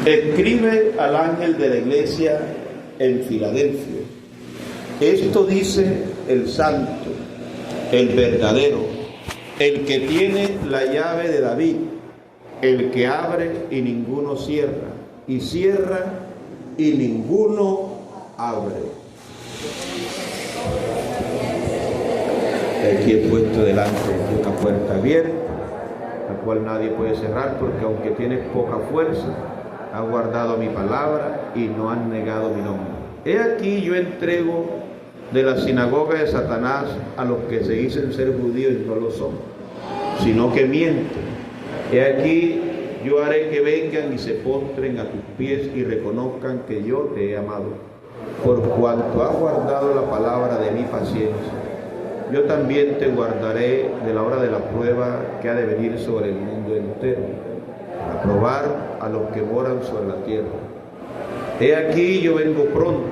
Escribe al ángel de la iglesia en Filadelfia. Esto dice el santo, el verdadero, el que tiene la llave de David, el que abre y ninguno cierra, y cierra y ninguno abre. Aquí he puesto delante de una puerta abierta, la cual nadie puede cerrar, porque aunque tienes poca fuerza, has guardado mi palabra y no has negado mi nombre. He aquí yo entrego de la sinagoga de Satanás a los que se dicen ser judíos y no lo son, sino que mienten. He aquí yo haré que vengan y se postren a tus pies y reconozcan que yo te he amado, por cuanto has guardado la palabra de mi paciencia. Yo también te guardaré de la hora de la prueba que ha de venir sobre el mundo entero, a probar a los que moran sobre la tierra. He aquí yo vengo pronto,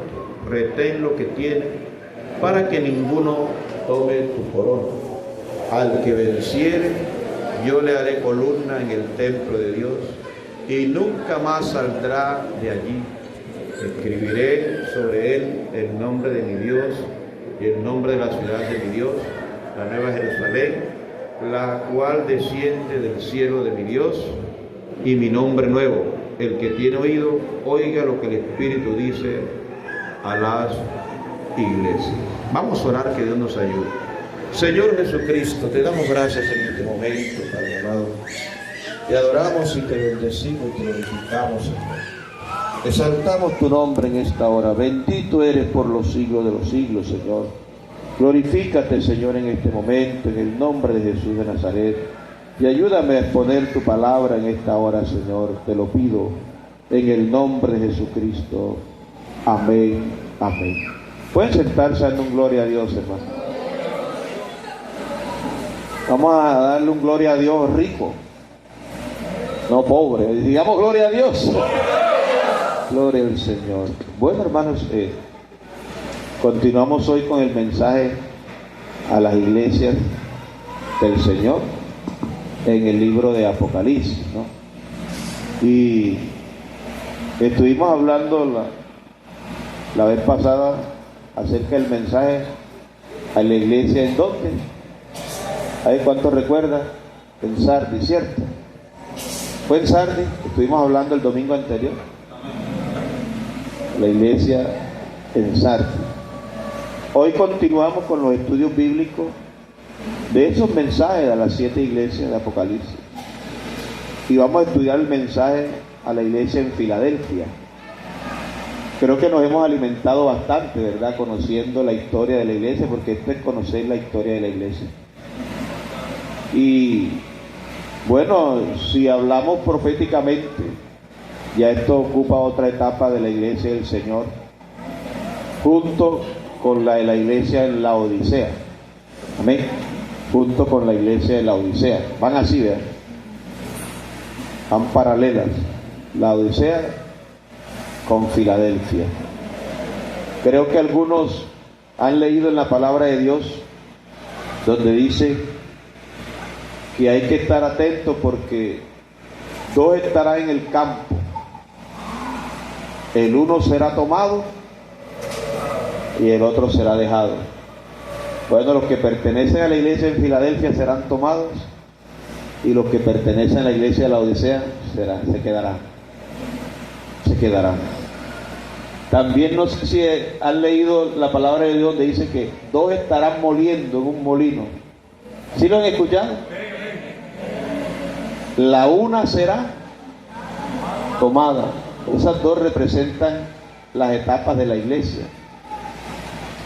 retén lo que tienes, para que ninguno tome tu corona. Al que venciere, yo le haré columna en el templo de Dios, y nunca más saldrá de allí. Escribiré sobre él el nombre de mi Dios y el nombre de la ciudad de mi Dios, la nueva Jerusalén, la cual desciende del cielo de mi Dios, y mi nombre nuevo. El que tiene oído, oiga lo que el Espíritu dice a las iglesias. Vamos a orar, que Dios nos ayude. Señor Jesucristo, te damos gracias en este momento, Padre amado. Te adoramos y te bendecimos y te glorificamos, Señor. Exaltamos tu nombre en esta hora. Bendito eres por los siglos de los siglos, Señor. Glorifícate, Señor, en este momento, en el nombre de Jesús de Nazaret. Y ayúdame a exponer tu palabra en esta hora, Señor. Te lo pido en el nombre de Jesucristo. Amén, amén. Pueden sentarse dando un gloria a Dios, hermano. Vamos a darle un gloria a Dios rico, no pobre. Digamos gloria a Dios. Gloria al Señor. Bueno, hermanos, continuamos hoy con el mensaje a las iglesias del Señor en el libro de Apocalipsis, ¿no? Y estuvimos hablando la vez pasada acerca del mensaje a la iglesia. ¿En dónde? ¿Hay cuánto recuerda? En Sardis, ¿cierto? Fue en Sardis, estuvimos hablando el domingo anterior. La iglesia en Sardis. Hoy continuamos con los estudios bíblicos de esos mensajes a las 7 iglesias de Apocalipsis. Y vamos a estudiar el mensaje a la iglesia en Filadelfia. Creo que nos hemos alimentado bastante, ¿verdad? Conociendo la historia de la iglesia, porque esto es conocer la historia de la iglesia. Y bueno, si hablamos proféticamente, ya esto ocupa otra etapa de la iglesia del Señor, junto con la de la iglesia en la Odisea. Amén. Junto con la iglesia de la Odisea. Van así, ¿verdad? Van paralelas. La Odisea con Filadelfia. Creo que algunos han leído en la palabra de Dios donde dice que hay que estar atentos porque dos estarán en el campo. El uno será tomado y el otro será dejado. Bueno, los que pertenecen a la iglesia en Filadelfia serán tomados, y los que pertenecen a la iglesia de la Odisea se quedarán. También no sé si han leído la palabra de Dios donde dice que dos estarán moliendo en un molino. ¿Sí lo han escuchado? La una será tomada. Esas dos representan las etapas de la iglesia.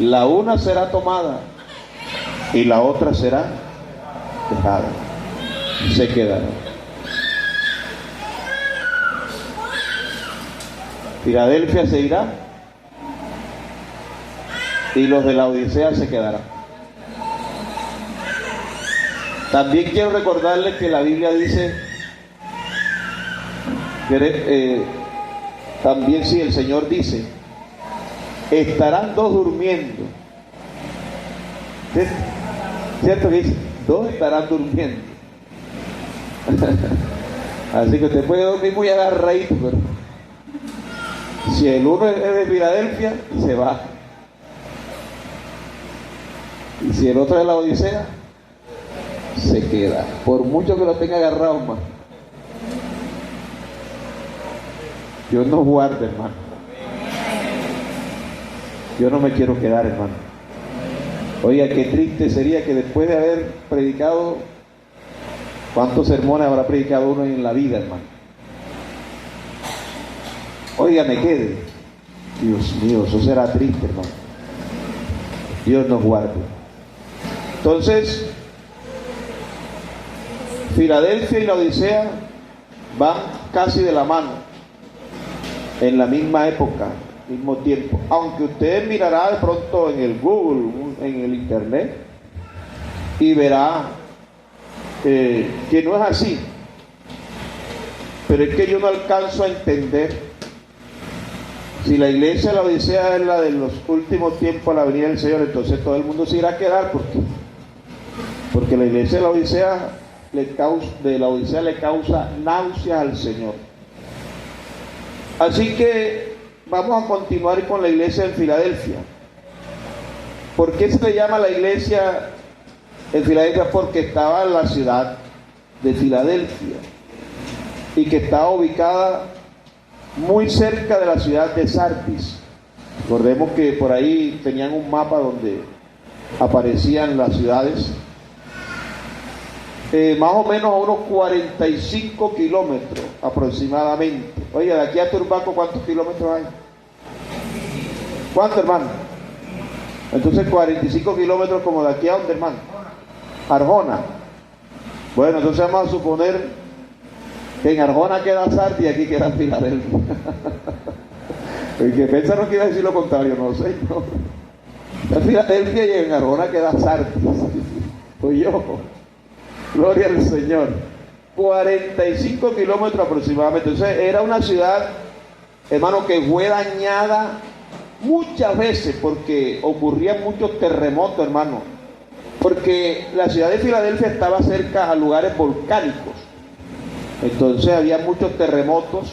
La una será tomada y la otra será dejada. Se quedará. Filadelfia se irá y los de la Odisea se quedarán. También quiero recordarles que la Biblia dice también, sí, el Señor dice: estarán dos durmiendo. ¿Cierto que dice? Dos estarán durmiendo. Así que usted puede dormir muy agarradito, pero Si el uno es de Filadelfia, se va. Y si el otro es de la Odisea, se queda. Por mucho que lo tenga agarrado, hermano. Dios nos guarde, hermano. Yo no me quiero quedar, hermano. Oiga, qué triste sería que después de haber predicado, ¿cuántos sermones habrá predicado uno en la vida, hermano? Oiga, me quede. Dios mío, eso será triste, hermano. Dios nos guarde. Entonces, Filadelfia y la Odisea van casi de la mano, en la misma época, mismo tiempo. Aunque usted mirará de pronto en el Google, en el Internet, y verá que no es así. Pero es que yo no alcanzo a entender. Si la iglesia de la Odisea es la de los últimos tiempos a la venida del Señor, entonces todo el mundo se irá a quedar. Porque la iglesia de la Odisea le causa náuseas al Señor. Así que vamos a continuar con la iglesia en Filadelfia. ¿Por qué se le llama la iglesia en Filadelfia? Porque estaba en la ciudad de Filadelfia y que estaba ubicada muy cerca de la ciudad de Sardis. Recordemos que por ahí tenían un mapa donde aparecían las ciudades. Más o menos a unos 45 kilómetros aproximadamente. Oye, de aquí a Turbaco, ¿cuántos kilómetros hay? ¿Cuánto, hermano? Entonces 45 kilómetros como de aquí a dónde, hermano. Arjona. Bueno, entonces vamos a suponer que en Arjona queda Sardis y aquí queda Filadelfia. El que pensaron que iba a decir lo contrario, no sé, no. En Filadelfia y en Arjona queda Sardis. Pues yo, gloria al Señor. 45 kilómetros aproximadamente. Entonces era una ciudad, hermano, que fue dañada muchas veces porque ocurrían muchos terremotos, hermano. Porque la ciudad de Filadelfia estaba cerca a lugares volcánicos. Entonces había muchos terremotos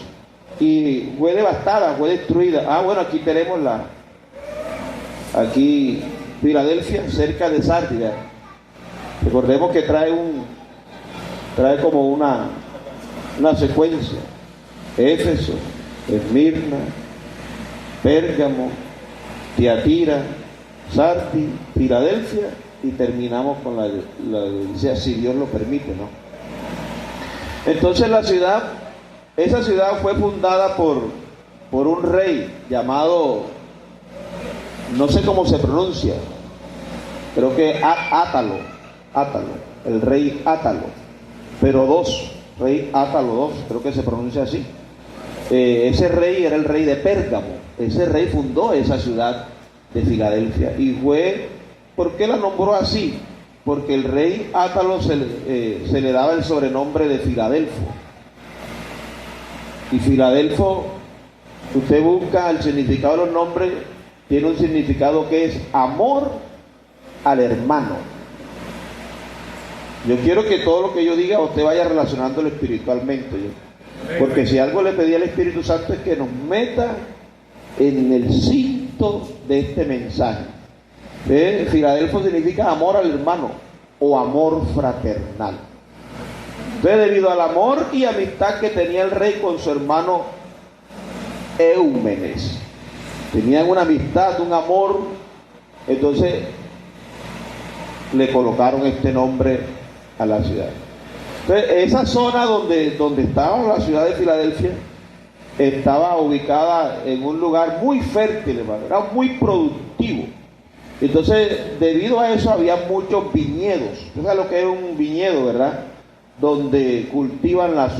y fue devastada, fue destruida. Bueno, aquí tenemos aquí Filadelfia, cerca de Sardis. Recordemos que trae como una secuencia: Éfeso, Esmirna, Pérgamo, Tiatira, Sardis, Filadelfia, y terminamos con la iglesia, si Dios lo permite, ¿no? Entonces esa ciudad fue fundada por un rey llamado, no sé cómo se pronuncia, creo que Átalo, el rey Átalo, pero rey Átalo II, creo que se pronuncia así. Ese rey era el rey de Pérgamo. Ese rey fundó esa ciudad de Filadelfia. Y ¿por qué la nombró así? Porque el rey Átalo se le daba el sobrenombre de Filadelfo. Y Filadelfo, usted busca el significado de los nombres, tiene un significado que es amor al hermano. Yo quiero que todo lo que yo diga usted vaya relacionándolo espiritualmente. Porque si algo le pedí al Espíritu Santo es que nos meta en el cinto de este mensaje. Filadelfo significa amor al hermano o amor fraternal. Entonces, debido al amor y amistad que tenía el rey con su hermano Eumenes, tenían una amistad, un amor, entonces le colocaron este nombre a la ciudad. Entonces, esa zona donde estaba la ciudad de Filadelfia estaba ubicada en un lugar muy fértil, hermano, era muy productivo. Entonces, debido a eso había muchos viñedos. ¿Usted sabe lo que es un viñedo, verdad? Donde cultivan las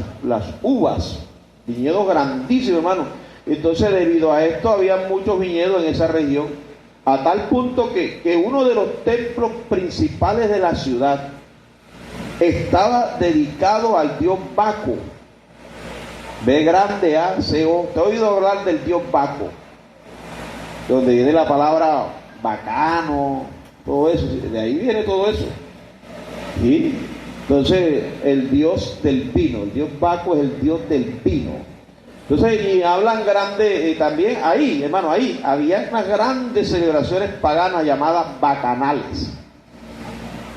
uvas, viñedos grandísimos, hermano. Entonces, debido a esto había muchos viñedos en esa región, a tal punto que uno de los templos principales de la ciudad estaba dedicado al dios Baco. B grande A C O. ¿Te has oído hablar del dios Baco? Donde viene la palabra bacano, todo eso, de ahí viene todo eso. ¿Sí? Entonces, el dios del vino, el dios Baco es el dios del vino. Entonces, y hablan grande también ahí, hermano, ahí había unas grandes celebraciones paganas llamadas bacanales.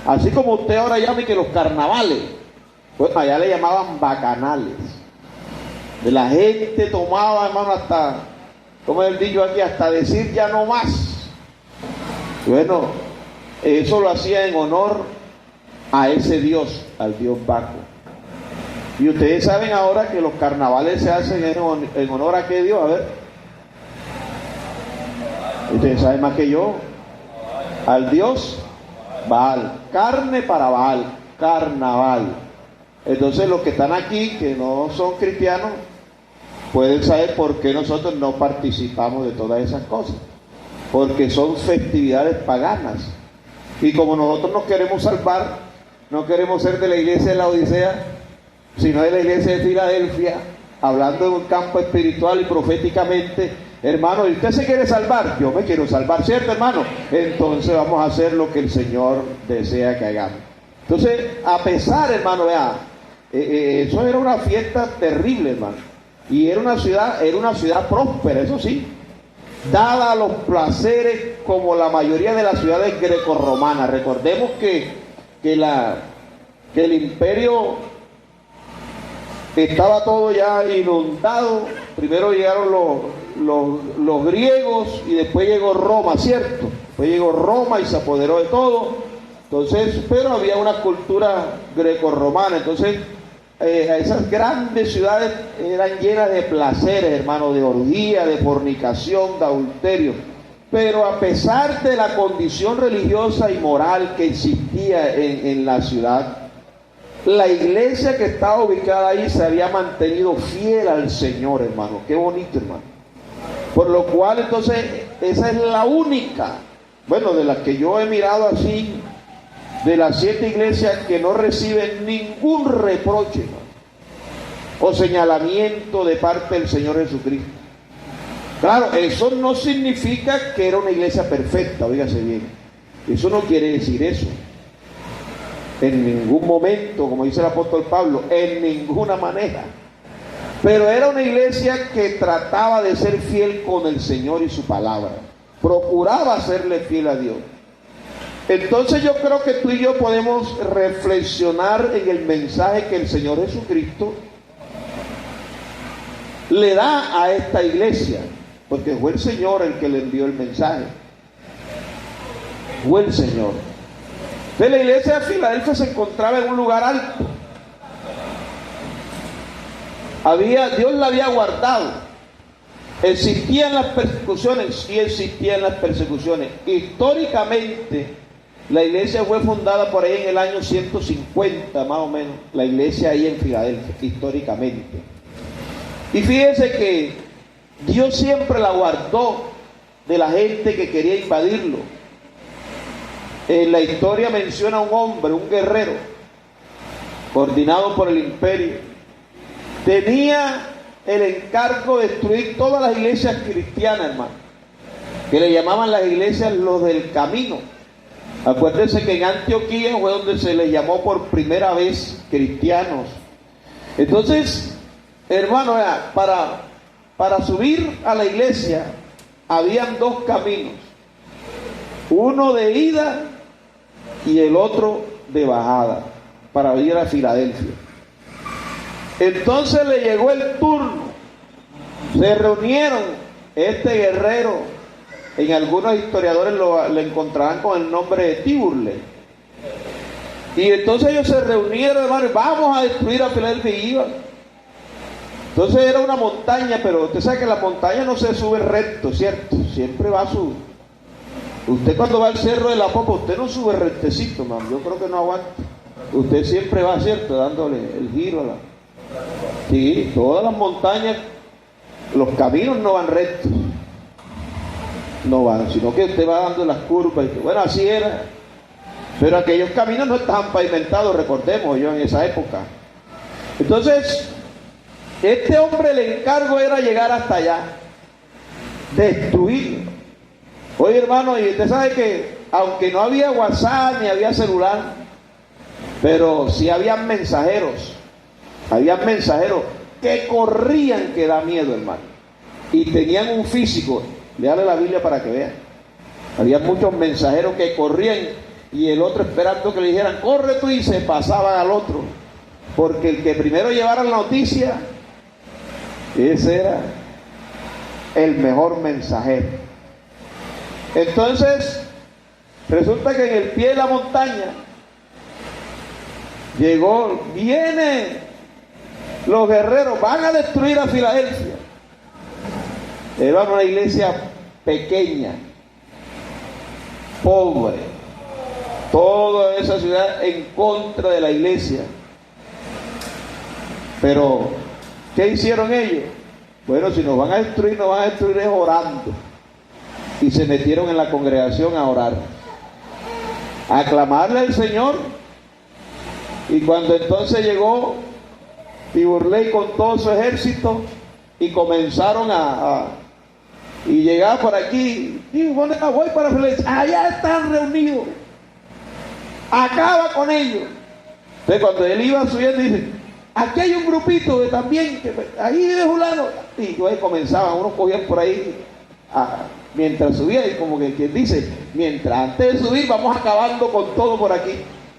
Así como usted ahora llama que los carnavales, pues allá le llamaban bacanales. De la gente tomaba, hermano, hasta, como es el dicho aquí, hasta decir ya no más. Bueno, eso lo hacía en honor a ese dios, al dios Baco. Y ustedes saben ahora que los carnavales se hacen en honor a qué dios, a ver. Ustedes saben más que yo. Al dios Baal. Carne para Baal, carnaval. Entonces los que están aquí, que no son cristianos, pueden saber por qué nosotros no participamos de todas esas cosas. Porque son festividades paganas. Y como nosotros nos queremos salvar, no queremos ser de la iglesia de la Odisea, sino de la iglesia de Filadelfia, hablando en un campo espiritual y proféticamente, hermano, ¿y usted se quiere salvar? Yo me quiero salvar, ¿cierto, hermano? Entonces vamos a hacer lo que el Señor desea que hagamos. Entonces, a pesar, hermano, vea, eso era una fiesta terrible, hermano, y era una ciudad próspera, eso sí, dada a los placeres como la mayoría de las ciudades grecorromanas. Recordemos que el imperio estaba todo ya inundado. Primero llegaron los griegos y después llegó Roma, ¿cierto? Después llegó Roma y se apoderó de todo. Entonces, pero había una cultura grecorromana. Entonces, esas grandes ciudades eran llenas de placeres, hermano, de orgía, de fornicación, de adulterio. Pero a pesar de la condición religiosa y moral que existía en la ciudad, la iglesia que estaba ubicada ahí se había mantenido fiel al Señor, hermano. Qué bonito, hermano. Por lo cual, entonces, esa es la única, bueno, de las que yo he mirado así, de las 7 iglesias que no reciben ningún reproche, hermano, o señalamiento de parte del Señor Jesucristo. Claro, eso no significa que era una iglesia perfecta, oígase bien. Eso no quiere decir eso. En ningún momento, como dice el apóstol Pablo, en ninguna manera. Pero era una iglesia que trataba de ser fiel con el Señor y su palabra. Procuraba serle fiel a Dios. Entonces yo creo que tú y yo podemos reflexionar en el mensaje que el Señor Jesucristo le da a esta iglesia. Porque fue el Señor el que le envió el mensaje. Fue el Señor. De la iglesia de Filadelfia se encontraba en un lugar alto. Dios la había guardado. Existían las persecuciones, sí existían las persecuciones. Históricamente, la iglesia fue fundada por ahí en el año 150, más o menos. La iglesia ahí en Filadelfia, históricamente. Y fíjense que Dios siempre la guardó de la gente que quería invadirlo. En la historia menciona a un hombre, un guerrero, coordinado por el imperio. Tenía el encargo de destruir todas las iglesias cristianas, hermano, que le llamaban las iglesias los del camino. Acuérdense que en Antioquía fue donde se les llamó por primera vez cristianos. Entonces, hermano, para subir a la iglesia habían 2 caminos, uno de ida y el otro de bajada, para ir a Filadelfia. Entonces le llegó el turno, se reunieron. Este guerrero, en algunos historiadores le encontrarán con el nombre de Tiburle, y entonces ellos se reunieron, hermano, y vamos a destruir a Filadelfia, y iban. Entonces era una montaña, pero usted sabe que la montaña no se sube recto, ¿cierto? Siempre va a subir. Usted cuando va al cerro de la Popa, usted no sube rectecito, man. Yo creo que no aguanta. Usted siempre va, ¿cierto? Dándole el giro a la... Sí, todas las montañas, los caminos no van rectos. No van, sino que usted va dando las curvas. Y bueno, así era. Pero aquellos caminos no estaban pavimentados, recordemos, yo en esa época. Entonces, este hombre, el encargo era llegar hasta allá, destruirlo. Oye, hermano, y usted sabe que aunque no había WhatsApp ni había celular, pero sí habían mensajeros. que corrían que da miedo, hermano. Y tenían un físico. Léale la Biblia para que vean. Había muchos mensajeros que corrían y el otro esperando que le dijeran, corre tú, y se pasaban al otro. Porque el que primero llevara la noticia, ese era el mejor mensajero. Entonces, resulta que en el pie de la montaña vienen los guerreros, van a destruir a Filadelfia. Era una iglesia pequeña, pobre, toda esa ciudad en contra de la iglesia. Pero, ¿qué hicieron ellos? Bueno, si nos van a destruir es orando. Y se metieron en la congregación a orar, a clamarle al Señor. Y cuando entonces llegó Tiburley con todo su ejército y comenzaron y llegaba por aquí, y bueno, voy para Filadelfia, allá están reunidos, acaba con ellos. Entonces cuando él iba subiendo dice, aquí hay un grupito de también, ahí de fulano, y entonces comenzaban, unos cogían por ahí mientras subía, y como que quien dice, mientras antes de subir vamos acabando con todo por aquí,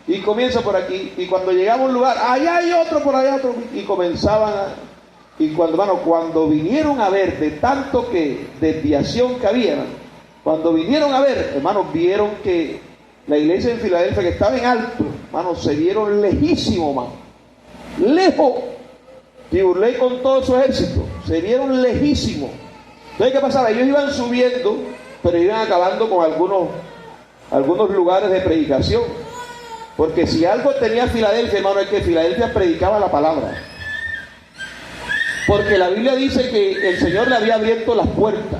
y comienza por aquí, y cuando llegaba a un lugar, allá hay otro, por allá otro, y comenzaban y cuando vinieron a ver de tanto que desviación que había, cuando vinieron a ver, hermanos, vieron que la iglesia en Filadelfia, que estaba en alto, hermanos, se vieron lejísimo, hermano, lejos. Tiburley con todo su ejército se vieron lejísimo. Entonces, ¿qué pasaba? Ellos iban subiendo, pero iban acabando con algunos lugares de predicación. Porque si algo tenía Filadelfia, hermano, es que Filadelfia predicaba la palabra. Porque la Biblia dice que el Señor le había abierto las puertas.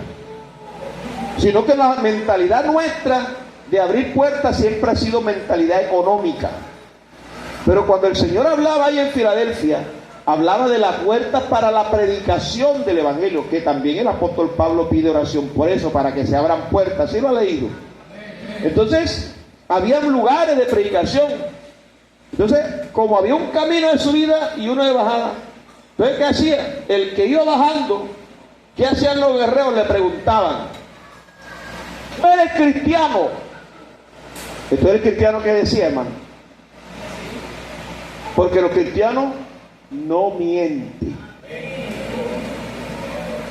Sino que la mentalidad nuestra de abrir puertas siempre ha sido mentalidad económica. Pero cuando el Señor hablaba ahí en Filadelfia, hablaba de la puerta para la predicación del Evangelio, que también el apóstol Pablo pide oración por eso, para que se abran puertas. ¿Sí lo ha leído? Entonces, había lugares de predicación. Entonces, como había un camino de subida y uno de bajada, entonces, ¿qué hacía? El que iba bajando, ¿qué hacían los guerreros? Le preguntaban, ¿eres cristiano? Entonces, ¿el cristiano qué decía, hermano? Porque los cristianos no mienten.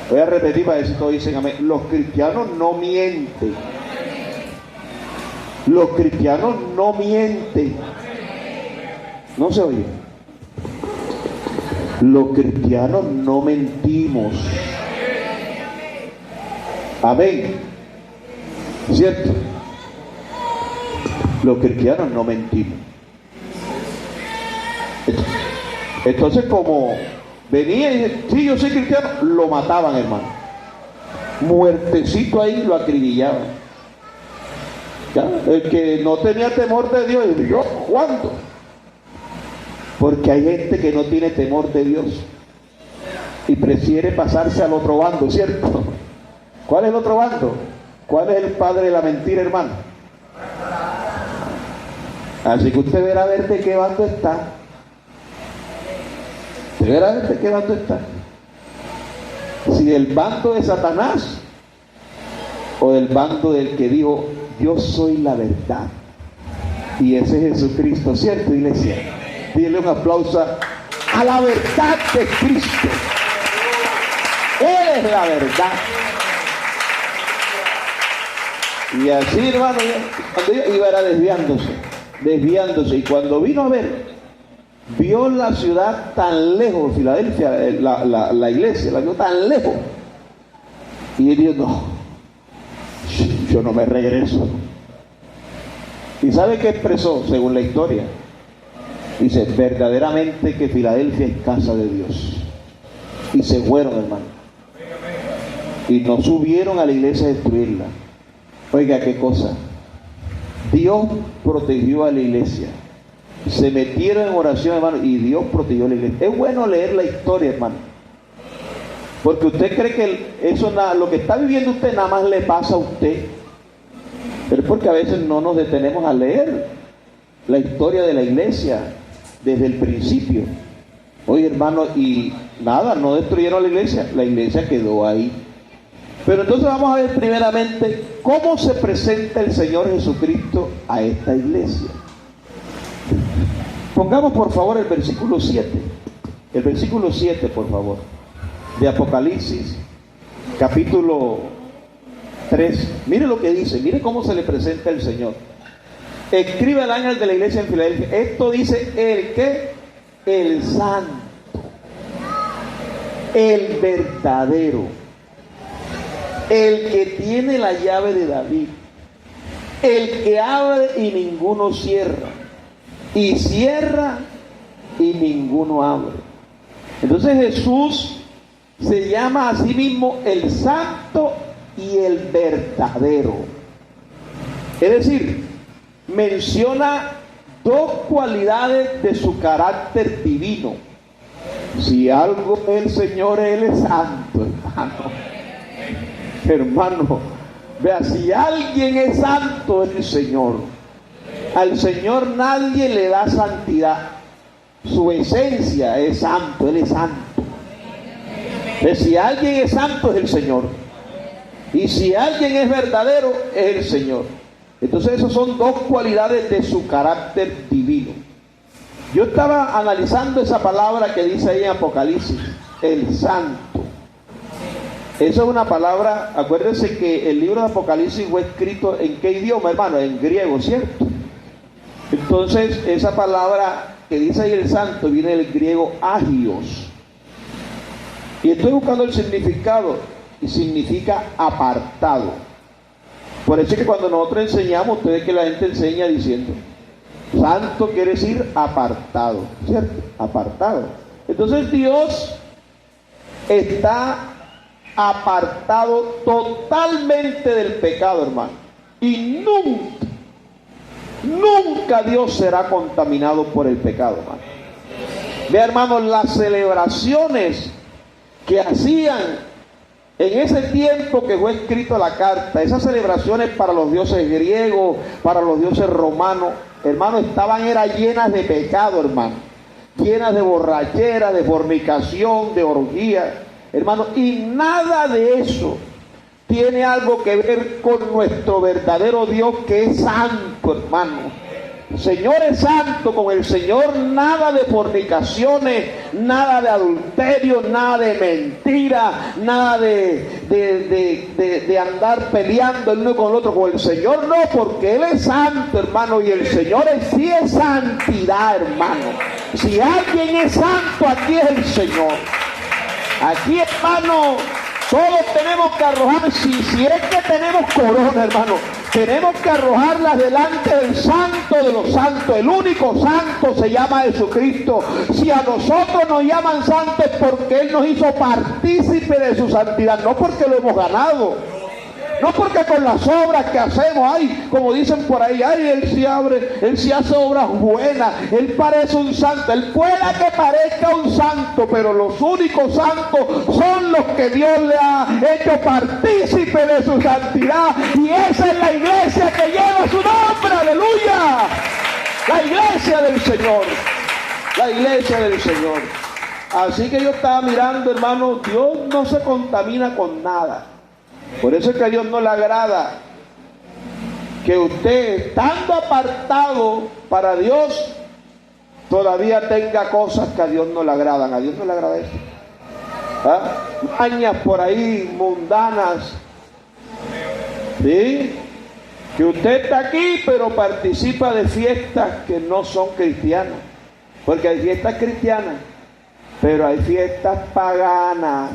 Voy a repetir para ver si todos dicen amén. Los cristianos no mienten. Los cristianos no mienten. No se oye. Los cristianos no mentimos. Amén. ¿Cierto? Los cristianos no mentimos. Entonces, como venía y dice, sí, yo soy cristiano, lo mataban, hermano. Muertecito ahí, lo acribillaban. ¿Ya? El que no tenía temor de Dios, y yo, ¿cuándo? Porque hay gente que no tiene temor de Dios y prefiere pasarse al otro bando, ¿cierto? ¿Cuál es el otro bando? ¿Cuál es el padre de la mentira, hermano? Así que usted verá a ver de qué bando está. Usted verá a ver de qué bando está. Si del bando de Satanás o del bando del que dijo, yo soy la verdad. Y ese es Jesucristo, ¿cierto, iglesia? Dile un aplauso a la verdad de Cristo. Él es la verdad. Y así, hermano, cuando iba era desviándose. Y cuando vino a ver, vio la ciudad tan lejos, Filadelfia, la iglesia, la vio tan lejos. Y él dijo, no, yo no me regreso. ¿Y sabe qué expresó según la historia? Dice, verdaderamente que Filadelfia es casa de Dios. Y se fueron, hermano. Y no subieron a la iglesia a destruirla. Oiga, qué cosa. Dios protegió a la iglesia. Se metieron en oración, hermano, y Dios protegió a la iglesia. Es bueno leer la historia, hermano. Porque usted cree que lo que está viviendo usted nada más le pasa a usted. Pero es porque a veces no nos detenemos a leer la historia de la iglesia desde el principio. Oye, hermano, y nada, no destruyeron la iglesia quedó ahí. Pero entonces vamos a ver primeramente cómo se presenta el Señor Jesucristo a esta iglesia. Pongamos por favor el versículo 7. El versículo 7, por favor, de Apocalipsis, capítulo 3. Mire lo que dice, mire cómo se le presenta el Señor. Escribe al ángel de la iglesia en Filadelfia. Esto dice el que, el santo, el verdadero, el que tiene la llave de David, el que abre y ninguno cierra, y cierra y ninguno abre. Entonces Jesús se llama a sí mismo el santo y el verdadero. Es decir, menciona dos cualidades de su carácter divino. Si algo el Señor, Él es santo, hermano. Hermano, vea, si alguien es santo es el Señor. Al Señor nadie le da santidad. Su esencia es santo, Él es santo. Entonces, si alguien es santo es el Señor. Y si alguien es verdadero es el Señor. Entonces esas son dos cualidades de su carácter divino. Yo estaba analizando esa palabra que dice ahí en Apocalipsis, el santo. Esa es una palabra, acuérdense que el libro de Apocalipsis fue escrito en qué idioma, hermano, en griego, ¿cierto? Entonces esa palabra que dice ahí el santo viene del griego agios. Y estoy buscando el significado y significa apartado. Por eso es que cuando nosotros enseñamos, ustedes que la gente enseña diciendo, santo quiere decir apartado, ¿cierto? Apartado. Entonces Dios está apartado totalmente del pecado, hermano. Y nunca Dios será contaminado por el pecado, hermano. Vea, hermano, las celebraciones que hacían en ese tiempo que fue escrita la carta, esas celebraciones para los dioses griegos, para los dioses romanos, hermano, eran llenas de pecado, hermano, llenas de borrachera, de fornicación, de orgía, hermano, y nada de eso tiene algo que ver con nuestro verdadero Dios que es santo, hermano. El Señor es santo, con el Señor nada de fornicaciones, nada de adulterio, nada de mentira, nada de andar peleando el uno con el otro. Con el Señor no, porque Él es santo, hermano, y el Señor sí es santidad, hermano. Si alguien es santo, aquí es el Señor. Aquí, hermano, todos tenemos que arrojar, si es que tenemos corona, hermano, tenemos que arrojarlas delante del santo de los santos. El único santo se llama Jesucristo. Si a nosotros nos llaman santos es porque Él nos hizo partícipe de su santidad, no porque lo hemos ganado. No porque con las obras que hacemos, ay, como dicen por ahí, ay, él sí hace obras buenas, él parece un santo, él pueda que parezca un santo, pero los únicos santos son los que Dios le ha hecho partícipe de su santidad, y esa es la iglesia que lleva su nombre, aleluya, la iglesia del Señor, la iglesia del Señor. Así que yo estaba mirando, hermano, Dios no se contamina con nada. Por eso es que a Dios no le agrada que usted, estando apartado para Dios, todavía tenga cosas que a Dios no le agradan. A Dios no le agrada eso. Mañas por ahí mundanas, ¿sí? Que usted está aquí pero participa de fiestas que no son cristianas. Porque hay fiestas cristianas, pero hay fiestas paganas.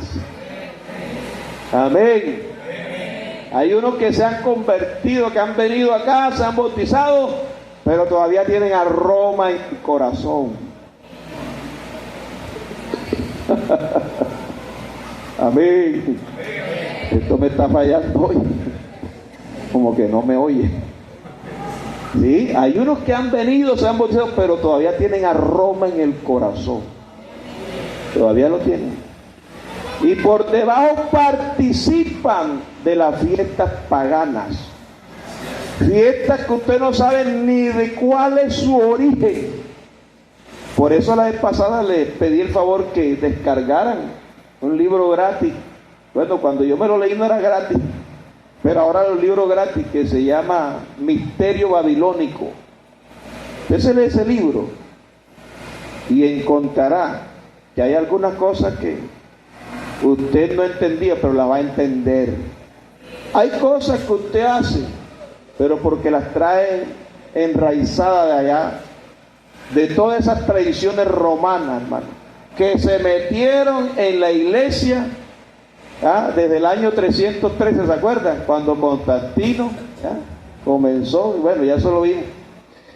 Amén. Hay unos que se han convertido, que han venido acá, se han bautizado, pero todavía tienen a Roma en el corazón. Amén. Esto me está fallando hoy. Como que no me oye. Sí, hay unos que han venido, se han bautizado, pero todavía tienen a Roma en el corazón. Todavía lo tienen. Y por debajo participan de las fiestas paganas. Fiestas que usted no sabe ni de cuál es su origen. Por eso la vez pasada les pedí el favor que descargaran un libro gratis. Bueno, cuando yo me lo leí no era gratis, pero ahora el libro gratis que se llama Misterio Babilónico. Usted lee ese libro y encontrará que hay algunas cosas que usted no entendía, pero las va a entender. Hay cosas que usted hace, pero porque las trae enraizadas de allá, de todas esas tradiciones romanas, hermano, que se metieron en la iglesia desde el año 313, ¿se acuerdan? Cuando Constantino comenzó, y bueno, ya eso lo vimos.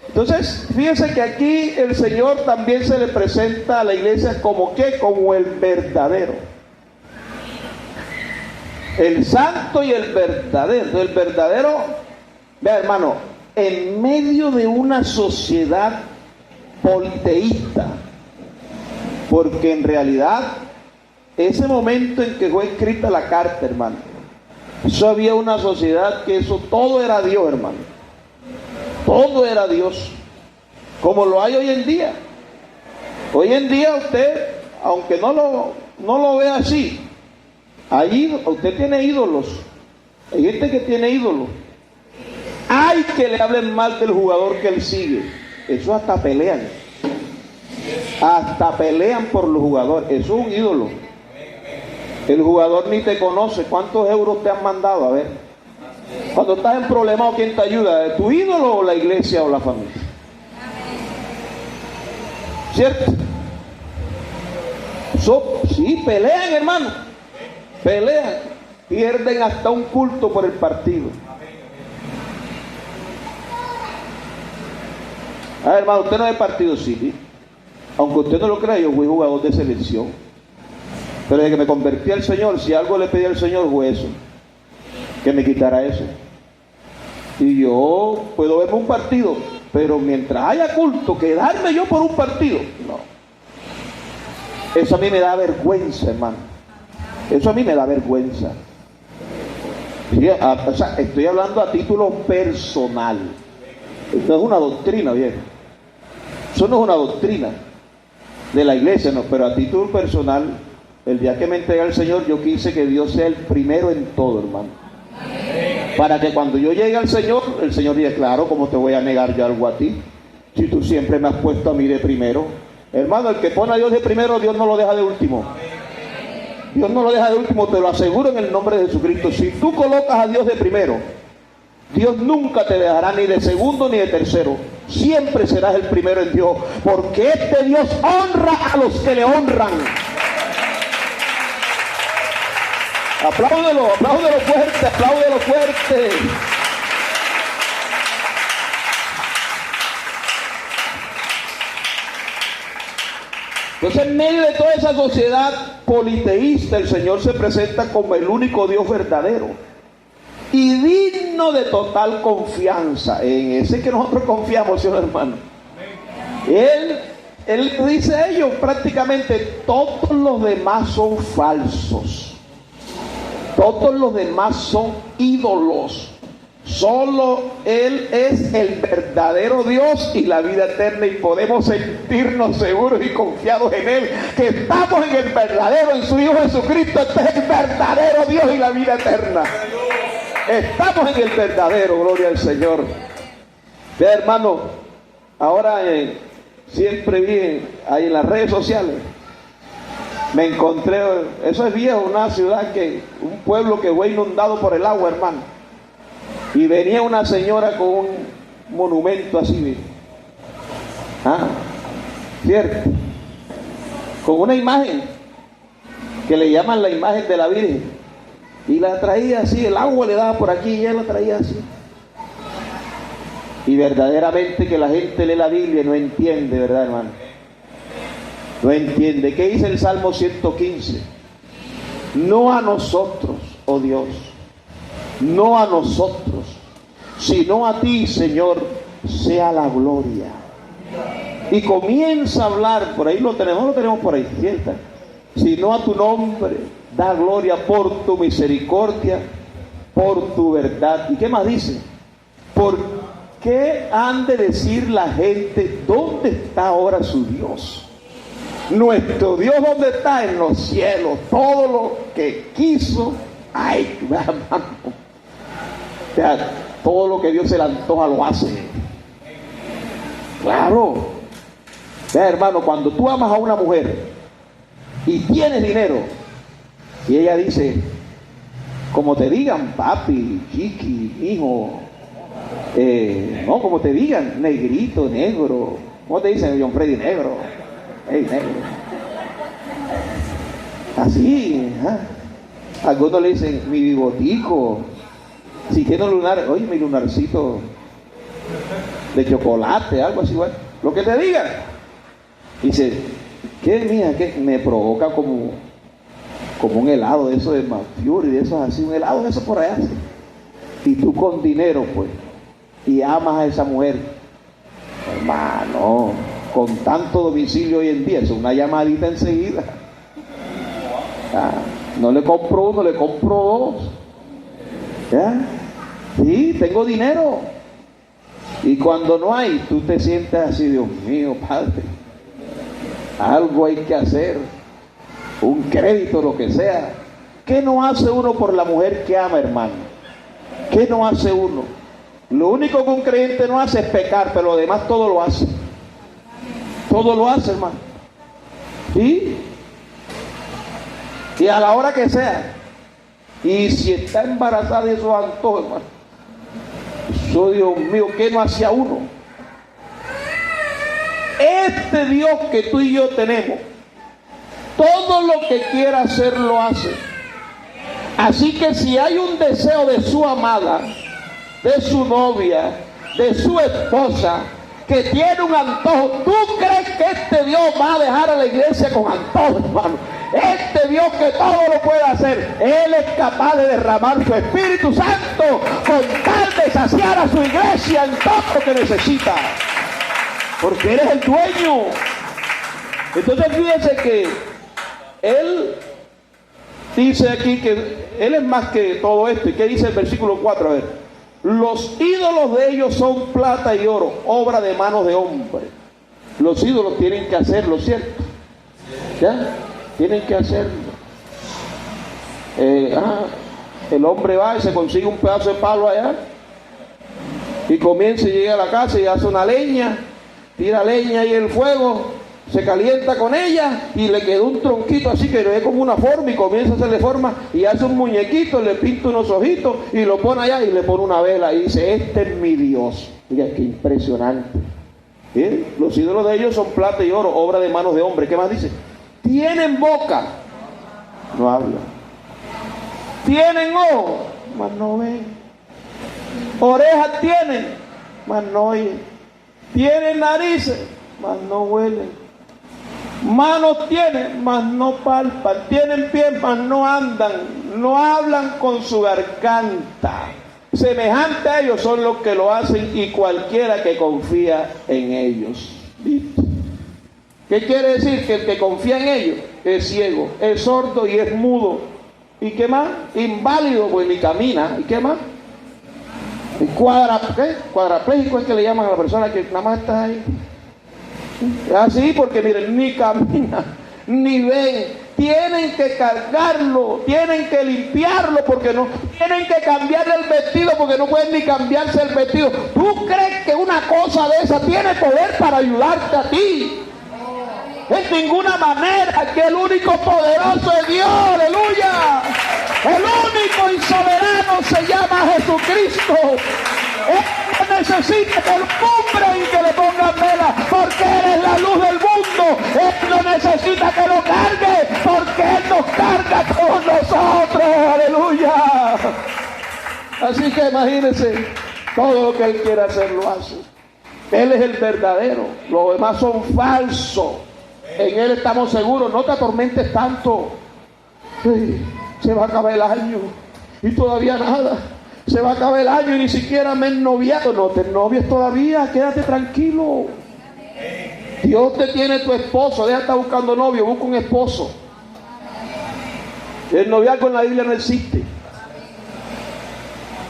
Entonces, fíjense que aquí el Señor también se le presenta a la iglesia como ¿qué? Como el verdadero. El santo y el verdadero. El verdadero, vea hermano, en medio de una sociedad politeísta, porque en realidad ese momento en que fue escrita la carta, hermano, eso había una sociedad que eso todo era Dios, hermano, todo era Dios, como lo hay hoy en día. Hoy en día usted, aunque no lo vea así, usted tiene ídolos, hay gente que tiene ídolos, hay que le hablen mal del jugador que él sigue. Eso hasta pelean por los jugadores. Eso es un ídolo. El jugador ni te conoce. ¿Cuántos euros te han mandado? A ver, cuando estás en problemas, ¿quién te ayuda? ¿Tu ídolo o la iglesia o la familia? ¿Cierto? Sí, pelean, hermano, pelean, pierden hasta un culto por el partido. Hermano, usted no es partido City, aunque usted no lo crea, yo fui jugador de selección, pero desde que me convertí al Señor, si algo le pedí al Señor fue eso, que me quitara eso. Y yo puedo verme un partido, pero mientras haya culto, quedarme yo por un partido, no. Eso a mí me da vergüenza, hermano. Eso a mí me da vergüenza. O sea, estoy hablando a título personal. Esto es una doctrina, viejo. Eso no es una doctrina de la iglesia, no, pero a título personal, el día que me entregué al Señor, yo quise que Dios sea el primero en todo, hermano. Para que cuando yo llegue al Señor, el Señor diga, claro, ¿cómo te voy a negar yo algo a ti? Si tú siempre me has puesto a mí de primero. Hermano, el que pone a Dios de primero, Dios no lo deja de último. Dios no lo deja de último, te lo aseguro en el nombre de Jesucristo. Si tú colocas a Dios de primero, Dios nunca te dejará ni de segundo ni de tercero. Siempre serás el primero en Dios, porque este Dios honra a los que le honran. Apláudelo fuerte, apláudelo fuerte. Entonces, en medio de toda esa sociedad politeísta, el Señor se presenta como el único Dios verdadero y digno de total confianza. En ese que nosotros confiamos, ¿sí, hermano? Él dice a ellos prácticamente, todos los demás son falsos, todos los demás son ídolos, solo Él es el verdadero Dios y la vida eterna, y podemos sentirnos seguros y confiados en Él, que estamos en el verdadero, en su Hijo Jesucristo. Este es el verdadero Dios y la vida eterna. Estamos en el verdadero, gloria al Señor. Vea, hermano, ahora siempre vi ahí en las redes sociales, me encontré, eso es viejo, una ciudad un pueblo que fue inundado por el agua, hermano, y venía una señora con un monumento así, cierto, con una imagen que le llaman la imagen de la Virgen, y la traía así, el agua le daba por aquí y ella la traía así. Y verdaderamente que la gente lee la Biblia y no entiende, ¿verdad, hermano? No entiende. ¿Qué dice el Salmo 115? No a nosotros, oh Dios, no a nosotros, sino a ti, Señor, sea la gloria. Y comienza a hablar, por ahí lo tenemos por ahí, ¿cierto? Sino a tu nombre, da gloria por tu misericordia, por tu verdad. ¿Y qué más dice? ¿qué han de decir la gente? ¿Dónde está ahora su Dios? Nuestro Dios, ¿dónde está? En los cielos. Todo lo que quiso, ay, hermano. O sea, todo lo que Dios se le antoja lo hace. Claro. Vea, hermano, cuando tú amas a una mujer y tienes dinero, y ella dice, como te digan, papi, chiqui, hijo, no, como te digan, negrito, negro, ¿cómo te dicen, John Freddy? Negro, negro. Así, algunos le dicen, mi bigotico, si tiene un lunar, oye, mi lunarcito de chocolate, algo así, bueno, lo que te digan. Dice, ¿qué, mija? ¿Qué? Me provoca como un helado de eso de Mafury, de esos así, un helado de eso por allá. Así. Y tú con dinero, pues, y amas a esa mujer, hermano, con tanto domicilio hoy en día, es una llamadita enseguida. No le compro uno, le compro dos. ¿Ya? Sí, tengo dinero. Y cuando no hay, tú te sientes así, Dios mío, Padre, algo hay que hacer, un crédito, lo que sea. ¿Qué no hace uno por la mujer que ama, hermano? ¿Qué no hace uno? Lo único que un creyente no hace es pecar, pero lo demás todo lo hace. Todo lo hace, hermano. ¿Sí? Y a la hora que sea. Y si está embarazada de esos antojos, hermano. Eso, Dios mío, ¿qué no hacía uno? Este Dios que tú y yo tenemos, todo lo que quiera hacer lo hace. Así que si hay un deseo de su amada, de su novia, de su esposa, que tiene un antojo, ¿tú crees que este Dios va a dejar a la iglesia con antojo, hermano? Este Dios que todo lo puede hacer, Él es capaz de derramar su Espíritu Santo con tal de saciar a su iglesia en todo lo que necesita, porque Él es el dueño. Entonces fíjense que Él dice aquí que Él es más que todo esto. ¿Y qué dice el versículo 4? A ver, los ídolos de ellos son plata y oro, obra de manos de hombre. Los ídolos tienen que hacerlo, ¿cierto? ¿Ya? Tienen que hacerlo. El hombre va y se consigue un pedazo de palo allá y comienza y llega a la casa y hace una leña, tira leña ahí en el fuego, se calienta con ella y le quedó un tronquito así que le ve como una forma y comienza a hacerle forma y hace un muñequito, le pinta unos ojitos y lo pone allá y le pone una vela y dice, este es mi Dios. Mira qué impresionante. ¿Sí? Los ídolos de ellos son plata y oro, obra de manos de hombre. ¿Qué más dice? Tienen boca, no hablan. Tienen ojos, mas no ven. Orejas tienen, mas no oyen. Tienen narices, mas no huelen. Manos tienen, mas no palpan. Tienen pies, mas no andan. No hablan con su garganta. Semejante a ellos son los que lo hacen y cualquiera que confía en ellos. ¿Viste? ¿Qué quiere decir? Que el que confía en ellos es ciego, es sordo y es mudo. ¿Y qué más? Inválido, pues ni camina. ¿Y qué más? Cuadrapléjico es que le llaman a la persona que nada más está ahí. Así, porque miren, ni camina, ni ven. Tienen que cargarlo, tienen que limpiarlo, porque no, tienen que cambiarle el vestido, porque no pueden ni cambiarse el vestido. ¿Tú crees que una cosa de esa tiene poder para ayudarte a ti? En ninguna manera, que el único poderoso es Dios, aleluya. El único y soberano se llama Jesucristo. Él necesita que lo cumplan y que le pongan vela, porque Él es la luz del mundo. Él no necesita que lo cargue, porque Él nos carga con nosotros, aleluya. Así que imagínense, todo lo que Él quiere hacer lo hace. Él es el verdadero, los demás son falsos. En Él estamos seguros, no te atormentes tanto. Sí, se va a acabar el año y todavía nada. Se va a acabar el año y ni siquiera me he noviado. No te novies todavía, quédate tranquilo. Dios te tiene tu esposo, deja de estar buscando novio, busca un esposo. El noviazgo en la Biblia no existe.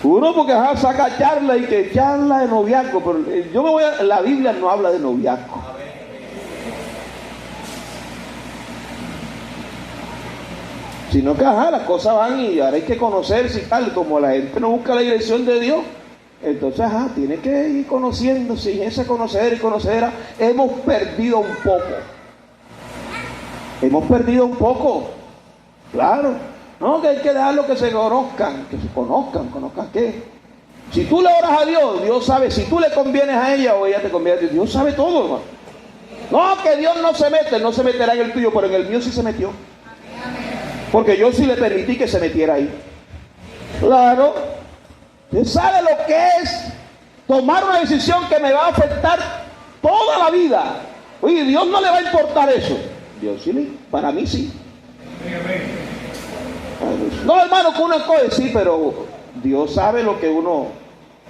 Uno porque saca charla y que charla de noviazgo, pero la Biblia no habla de noviazgo. Sino que las cosas van y ahora hay que conocerse y tal, como la gente no busca la dirección de Dios, entonces tiene que ir conociéndose, y ese conocer y conocedera hemos perdido un poco, claro, no, que hay que dejarlo que se conozcan, conozcan qué. Si tú le oras a Dios, Dios sabe si tú le convienes a ella o ella te conviene a ti, Dios sabe todo, hermano. No, que Dios no se meterá en el tuyo, pero en el mío sí se metió. Porque yo sí le permití que se metiera ahí. Claro. Usted sabe lo que es tomar una decisión que me va a afectar toda la vida. Oye, Dios no le va a importar eso. Dios sí, para mí sí. No, hermano, que uno escoge, sí, pero Dios sabe lo que uno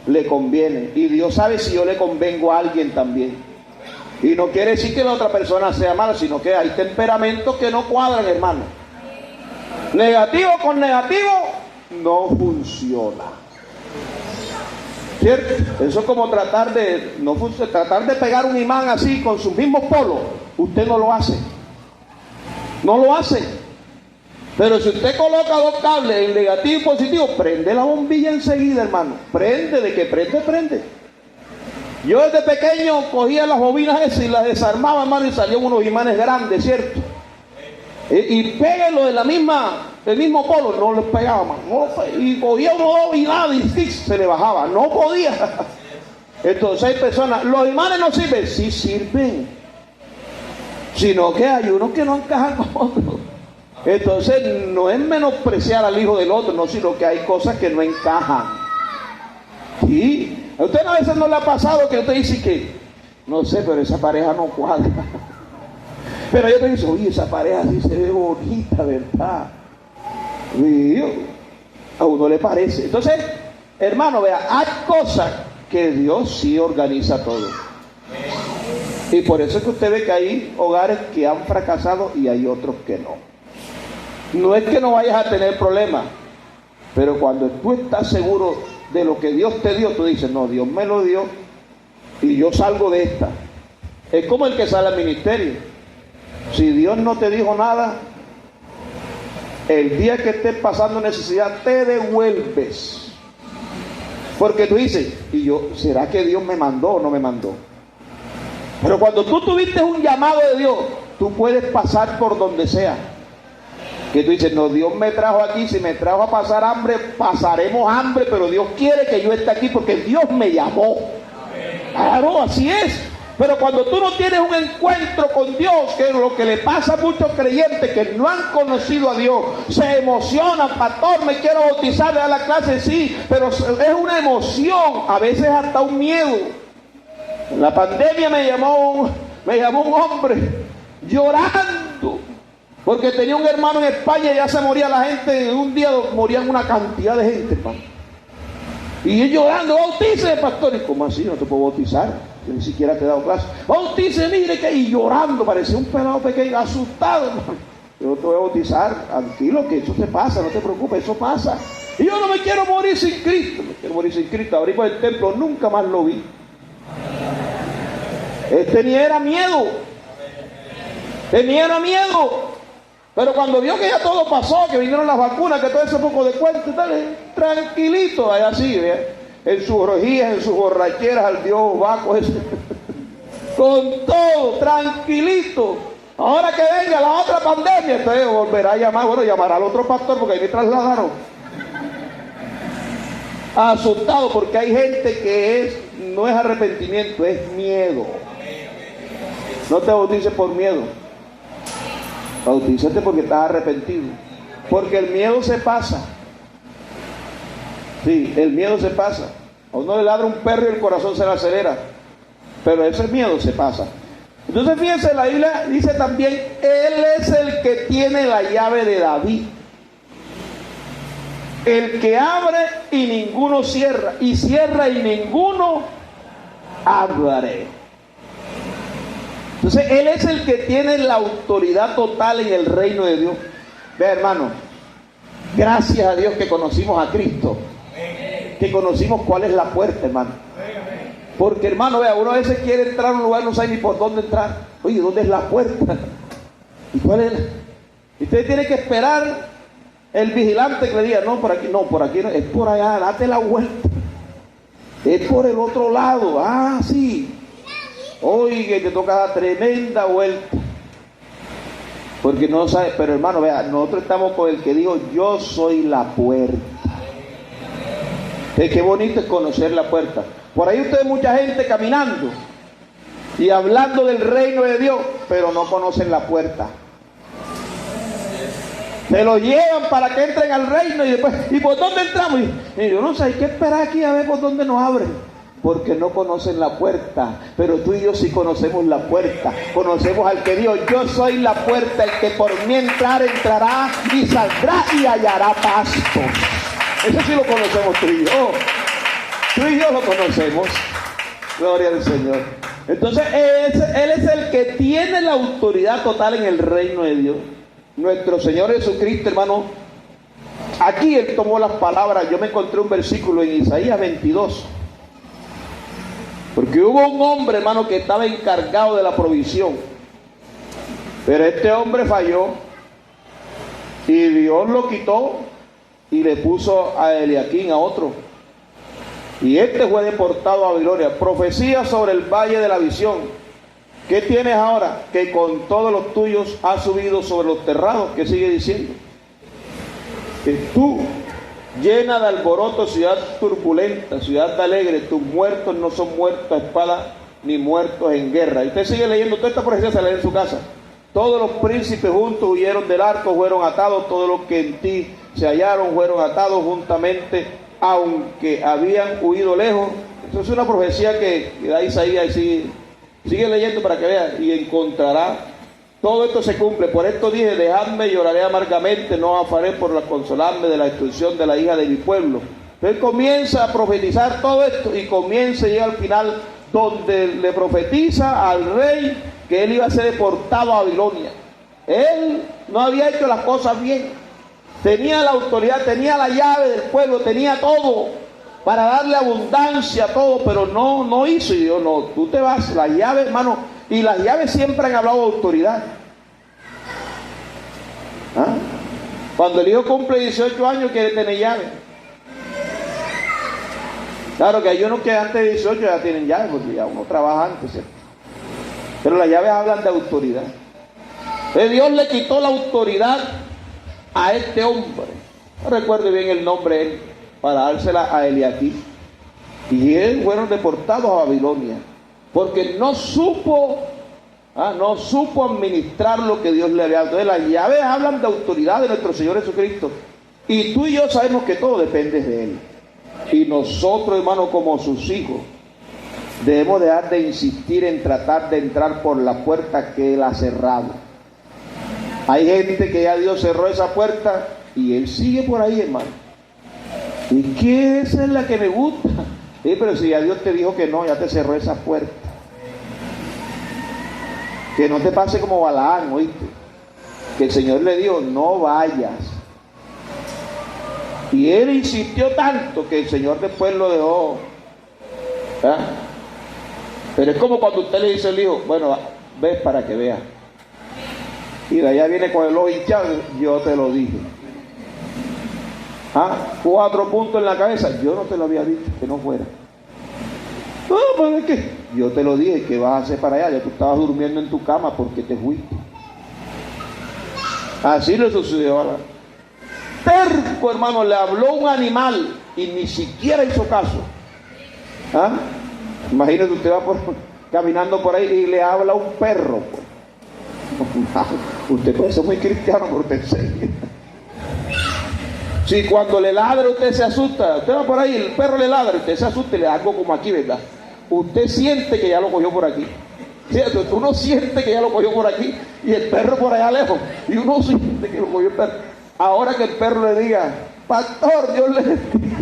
le conviene. Y Dios sabe si yo le convengo a alguien también. Y no quiere decir que la otra persona sea mala, sino que hay temperamentos que no cuadran, hermano. Negativo con negativo no funciona, ¿cierto? Eso es como tratar de pegar un imán así con sus mismos polos. Usted no lo hace, pero si usted coloca dos cables en negativo y positivo, prende la bombilla enseguida, hermano. Prende. Yo desde pequeño cogía las bobinas esas y las desarmaba, hermano, y salían unos imanes grandes, ¿cierto? Y péguenlo del mismo polo, no les pegaba más, y cogía uno y nada, y se le bajaba, no podía. Entonces hay personas, los imanes no sirven, sí sirven, sino que hay unos que no encajan con otros. Entonces no es menospreciar al hijo del otro, no, sino que hay cosas que no encajan. Sí, a usted a veces no le ha pasado que usted dice que, no sé, pero esa pareja no cuadra. Pero yo te digo, oye, esa pareja sí se ve bonita, ¿verdad? Y a uno le parece. Entonces, hermano, vea, hay cosas que Dios sí organiza todo. Y por eso es que usted ve que hay hogares que han fracasado y hay otros que no. No es que no vayas a tener problemas, pero cuando tú estás seguro de lo que Dios te dio, tú dices, no, Dios me lo dio y yo salgo de esta. Es como el que sale al ministerio. Si Dios no te dijo nada, el día que estés pasando necesidad, te devuelves. Porque tú dices, ¿será que Dios me mandó o no me mandó? Pero cuando tú tuviste un llamado de Dios, tú puedes pasar por donde sea. Que tú dices, no, Dios me trajo aquí, si me trajo a pasar hambre, pasaremos hambre, pero Dios quiere que yo esté aquí porque Dios me llamó. Claro, así es. Pero cuando tú no tienes un encuentro con Dios, que es lo que le pasa a muchos creyentes que no han conocido a Dios, se emocionan, pastor, me quiero bautizar, le da la clase, sí, pero es una emoción, a veces hasta un miedo. En la pandemia me llamó un hombre llorando, porque tenía un hermano en España y ya se moría la gente, en un día morían una cantidad de gente, hermano. Y él llorando, bautícese, pastor. ¿Y cómo así? No te puedo bautizar. Yo ni siquiera te he dado clase. Bautícese, mire que. Y llorando, parecía un pelado pequeño, asustado, hermano. Yo te voy a bautizar, tranquilo, que eso te pasa, no te preocupes, eso pasa. Y yo no me quiero morir sin Cristo. Me quiero morir sin Cristo. Abrí por el templo, nunca más lo vi. Él tenía miedo. Pero cuando vio que ya todo pasó, que vinieron las vacunas, que todo ese poco de cuento y tal, tranquilito, allá así, en sus orgías, en sus borracheras, al Dios vaco ese. Con todo, tranquilito. Ahora que venga la otra pandemia, entonces volverá a llamar, llamará al otro pastor porque ahí me trasladaron. Asustado porque hay gente que no es arrepentimiento, es miedo. No te bautices por miedo. Bautízate porque estás arrepentido. Porque el miedo se pasa. Sí, el miedo se pasa. A uno le ladra un perro y el corazón se le acelera. Pero ese miedo se pasa. Entonces fíjense, la Biblia dice también, Él es el que tiene la llave de David. El que abre y ninguno cierra. Y cierra y ninguno abre. Entonces Él es el que tiene la autoridad total en el reino de Dios. Vea, hermano, gracias a Dios que conocimos a Cristo. que conocimos cuál es la puerta, hermano. Porque, hermano, vea, uno a veces quiere entrar a un lugar, no sabe ni por dónde entrar. Oye, ¿dónde es la puerta? ¿Y cuál es? Y usted tiene que esperar el vigilante que le diga, no, por aquí no, es por allá, date la vuelta. Es por el otro lado. Ah, sí. Oye, te toca dar tremenda vuelta. Porque no sabe, pero hermano, vea, nosotros estamos con el que dijo, yo soy la puerta. Qué bonito es conocer la puerta. Por ahí usted ve mucha gente caminando y hablando del reino de Dios, pero no conocen la puerta. Se lo llevan para que entren al reino y después, ¿y por dónde entramos? Y yo no sé, hay que esperar aquí a ver por dónde nos abren. Porque no conocen la puerta, pero tú y yo sí conocemos la puerta. Conocemos al que dijo, yo soy la puerta, el que por mí entrará y saldrá y hallará pasto. Eso sí lo conocemos tú y yo. Tú y yo lo conocemos. Gloria al Señor. Entonces Él es el que tiene la autoridad total en el reino de Dios. Nuestro Señor Jesucristo, hermano, aquí Él tomó las palabras. Yo me encontré un versículo en Isaías 22. Porque hubo un hombre, hermano, que estaba encargado de la provisión. Pero este hombre falló. Y Dios lo quitó y le puso a Eliaquín, a otro. Y este fue deportado a Babilonia. Profecía sobre el valle de la visión. ¿Qué tienes ahora? Que con todos los tuyos has subido sobre los terrados. ¿Qué sigue diciendo? Que tú, llena de alboroto, ciudad turbulenta, ciudad alegre, tus muertos no son muertos a espada, ni muertos en guerra. Y usted sigue leyendo, toda esta profecía se lee en su casa. Todos los príncipes juntos huyeron del arco, fueron atados, todos los que en ti se hallaron fueron atados juntamente, aunque habían huido lejos. Eso es una profecía que da Isaías, y sigue leyendo para que vea, y encontrará. Todo esto se cumple. Por esto dije, dejadme, lloraré amargamente, no afaré por la consolarme de la destrucción de la hija de mi pueblo. Él comienza a profetizar todo esto y comienza y llega al final donde le profetiza al rey que él iba a ser deportado a Babilonia. Él no había hecho las cosas bien. Tenía la autoridad, tenía la llave del pueblo, tenía todo para darle abundancia a todo, pero no hizo. Y Dios, no, tú te vas, las llaves, hermano, y las llaves siempre han hablado de autoridad. ¿Ah? Cuando el hijo cumple 18 años quiere tener llave. Claro que hay unos que antes de 18 ya tienen llave, porque ya uno trabaja antes, ¿cierto? Pero las llaves hablan de autoridad. Entonces Dios le quitó la autoridad a este hombre. No recuerdo bien el nombre de él, para dársela a Eliaquín. Y él fueron deportados a Babilonia, porque no supo administrar lo que Dios le había dado. Entonces las llaves hablan de autoridad de nuestro Señor Jesucristo. Y tú y yo sabemos que todo depende de Él. Y nosotros, hermanos, como sus hijos, debemos dejar de insistir en tratar de entrar por la puerta que Él ha cerrado. Hay gente que ya Dios cerró esa puerta y Él sigue por ahí, hermano. ¿Y qué esa es la que me gusta? Sí, pero si ya Dios te dijo que no, ya te cerró esa puerta. Que no te pase como Balaam, ¿oíste? Que el Señor le dijo, no vayas. Y él insistió tanto que el Señor después lo dejó. ¿Ah? Pero es como cuando usted le dice al hijo, bueno, ves para que veas. Y de allá viene con el ojo hinchado, yo te lo dije. 4 puntos en la cabeza, yo no te lo había dicho, que no fuera. No, pero es que yo te lo dije, que vas a hacer para allá, ya tú estabas durmiendo en tu cama porque te fuiste. Así le sucedió ahora. Terco, hermano, le habló un animal y ni siquiera hizo caso. Imagínese, usted va caminando por ahí y le habla a un perro. Usted puede ser muy cristiano, pero usted enseña. Si cuando le ladra usted se asusta, usted va por ahí, el perro le ladra, usted se asusta y le da algo como aquí, ¿verdad? Usted siente que ya lo cogió por aquí. ¿Cierto? Uno siente que ya lo cogió por aquí y el perro por allá lejos. Y uno siente que lo cogió el perro. Ahora que el perro le diga, pastor, Dios le bendiga.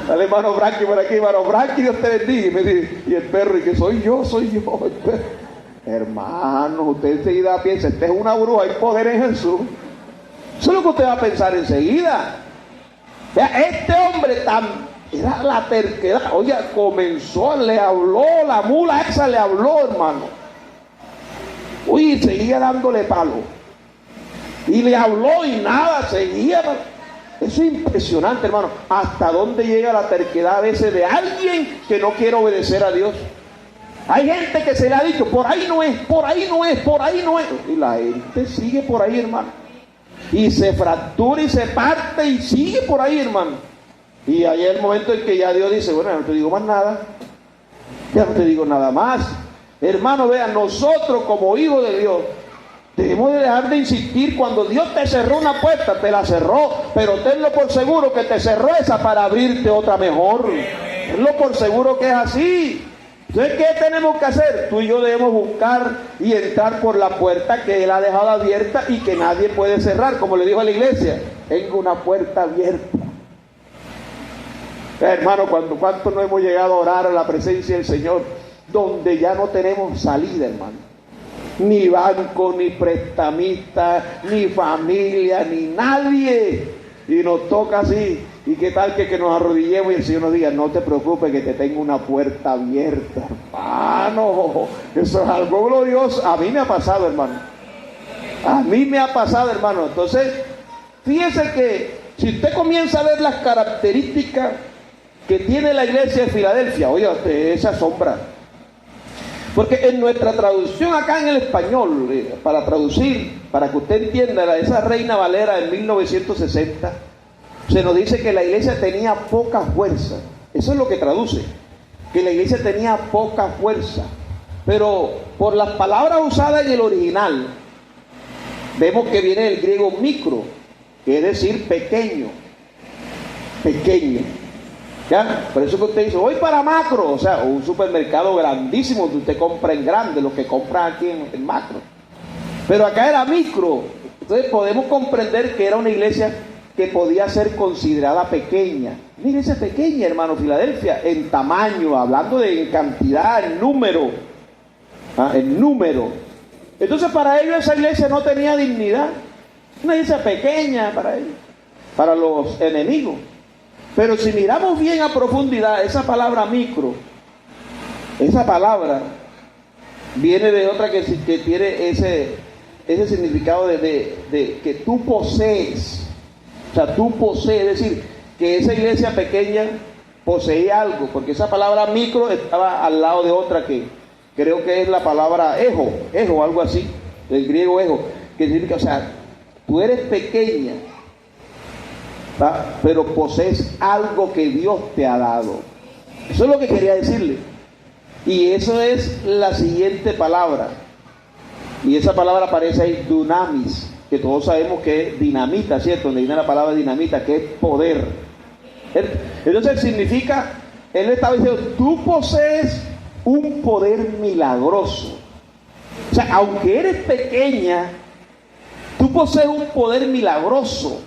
Dale, hermano Branqui por aquí, hermano Branqui, Dios te bendiga. Y me dice, y el perro, y que soy yo, el perro. Hermano, usted enseguida piensa, esta es una bruja, hay poder en Jesús. Eso es lo que usted va a pensar enseguida. Vea, este hombre era la terquedad. Oye, comenzó, le habló, la mula esa le habló, hermano. Uy, seguía dándole palo. Y le habló y nada, seguía. Eso es impresionante, hermano. Hasta dónde llega la terquedad a veces de alguien que no quiere obedecer a Dios. Hay gente que se le ha dicho, por ahí no es, por ahí no es, por ahí no es. Y la gente sigue por ahí, hermano. Y se fractura y se parte y sigue por ahí, hermano. Y ahí es el momento en que ya Dios dice, bueno, ya no te digo más nada. Ya no te digo nada más. Hermano, vean, nosotros como hijos de Dios debemos de dejar de insistir. Cuando Dios te cerró una puerta, te la cerró, pero tenlo por seguro que te cerró esa para abrirte otra mejor. Tenlo por seguro que es así. Entonces, ¿qué tenemos que hacer? Tú y yo debemos buscar y entrar por la puerta que Él ha dejado abierta y que nadie puede cerrar. Como le dijo a la iglesia, tengo una puerta abierta. Hermano, ¿cuánto no hemos llegado a orar a la presencia del Señor? Donde ya no tenemos salida, hermano. Ni banco, ni prestamista, ni familia, ni nadie. Y nos toca así. ¿Y qué tal que nos arrodillemos y el Señor nos diga, no te preocupes que te tengo una puerta abierta? Hermano, eso es algo glorioso. A mí me ha pasado, hermano. A mí me ha pasado, hermano. Entonces, fíjese que si usted comienza a ver las características que tiene la iglesia de Filadelfia, oye, usted se asombra. Porque en nuestra traducción acá en el español, para traducir, para que usted entienda, esa Reina Valera de 1960, se nos dice que la iglesia tenía poca fuerza. Eso es lo que traduce, que la iglesia tenía poca fuerza. Pero por las palabras usadas en el original, vemos que viene del griego micro, que es decir pequeño. Pequeño. ¿Ya? Por eso que usted dice, voy para macro, o sea, un supermercado grandísimo donde usted compra en grande, lo que compra aquí en macro. Pero acá era micro. Entonces podemos comprender que era una iglesia que podía ser considerada pequeña. Una iglesia pequeña, hermano, Filadelfia, en tamaño, hablando de en cantidad, en número. En número. Entonces para ellos esa iglesia no tenía dignidad. Una iglesia pequeña para ellos, para los enemigos. Pero si miramos bien a profundidad, esa palabra micro, esa palabra viene de otra que tiene ese significado de que tú posees. O sea, tú posees, es decir, que esa iglesia pequeña poseía algo, porque esa palabra micro estaba al lado de otra que creo que es la palabra ejo, algo así, del griego ejo, que significa, o sea, tú eres pequeña, ¿va? Pero posees algo que Dios te ha dado. Eso es lo que quería decirle. Y eso es la siguiente palabra. Y esa palabra aparece ahí, dunamis, que todos sabemos que es dinamita, ¿cierto? Donde viene la palabra dinamita, que es poder. Entonces significa, él estaba diciendo, tú posees un poder milagroso. O sea, aunque eres pequeña, tú posees un poder milagroso.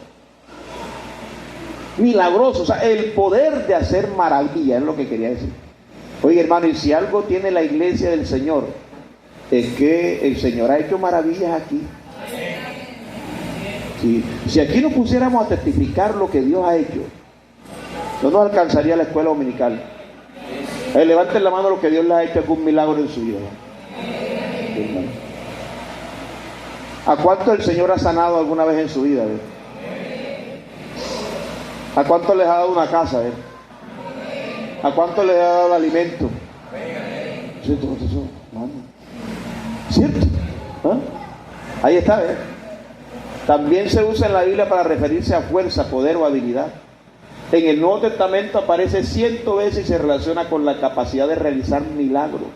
Milagroso, o sea, el poder de hacer maravillas, es lo que quería decir. Oye, hermano, y si algo tiene la iglesia del Señor, es que el Señor ha hecho maravillas aquí. Si aquí nos pusiéramos a testificar lo que Dios ha hecho, no nos alcanzaría la escuela dominical. Levanten la mano lo que Dios le ha hecho, algún milagro en su vida. ¿A cuánto el Señor ha sanado alguna vez en su vida? ¿A cuánto les ha dado una casa? ¿A cuánto les ha dado alimento? ¿Cierto? ¿Cierto? ¿Ah? Ahí está, ¿eh? También se usa en la Biblia para referirse a fuerza, poder o habilidad. En el Nuevo Testamento aparece 100 veces y se relaciona con la capacidad de realizar milagros,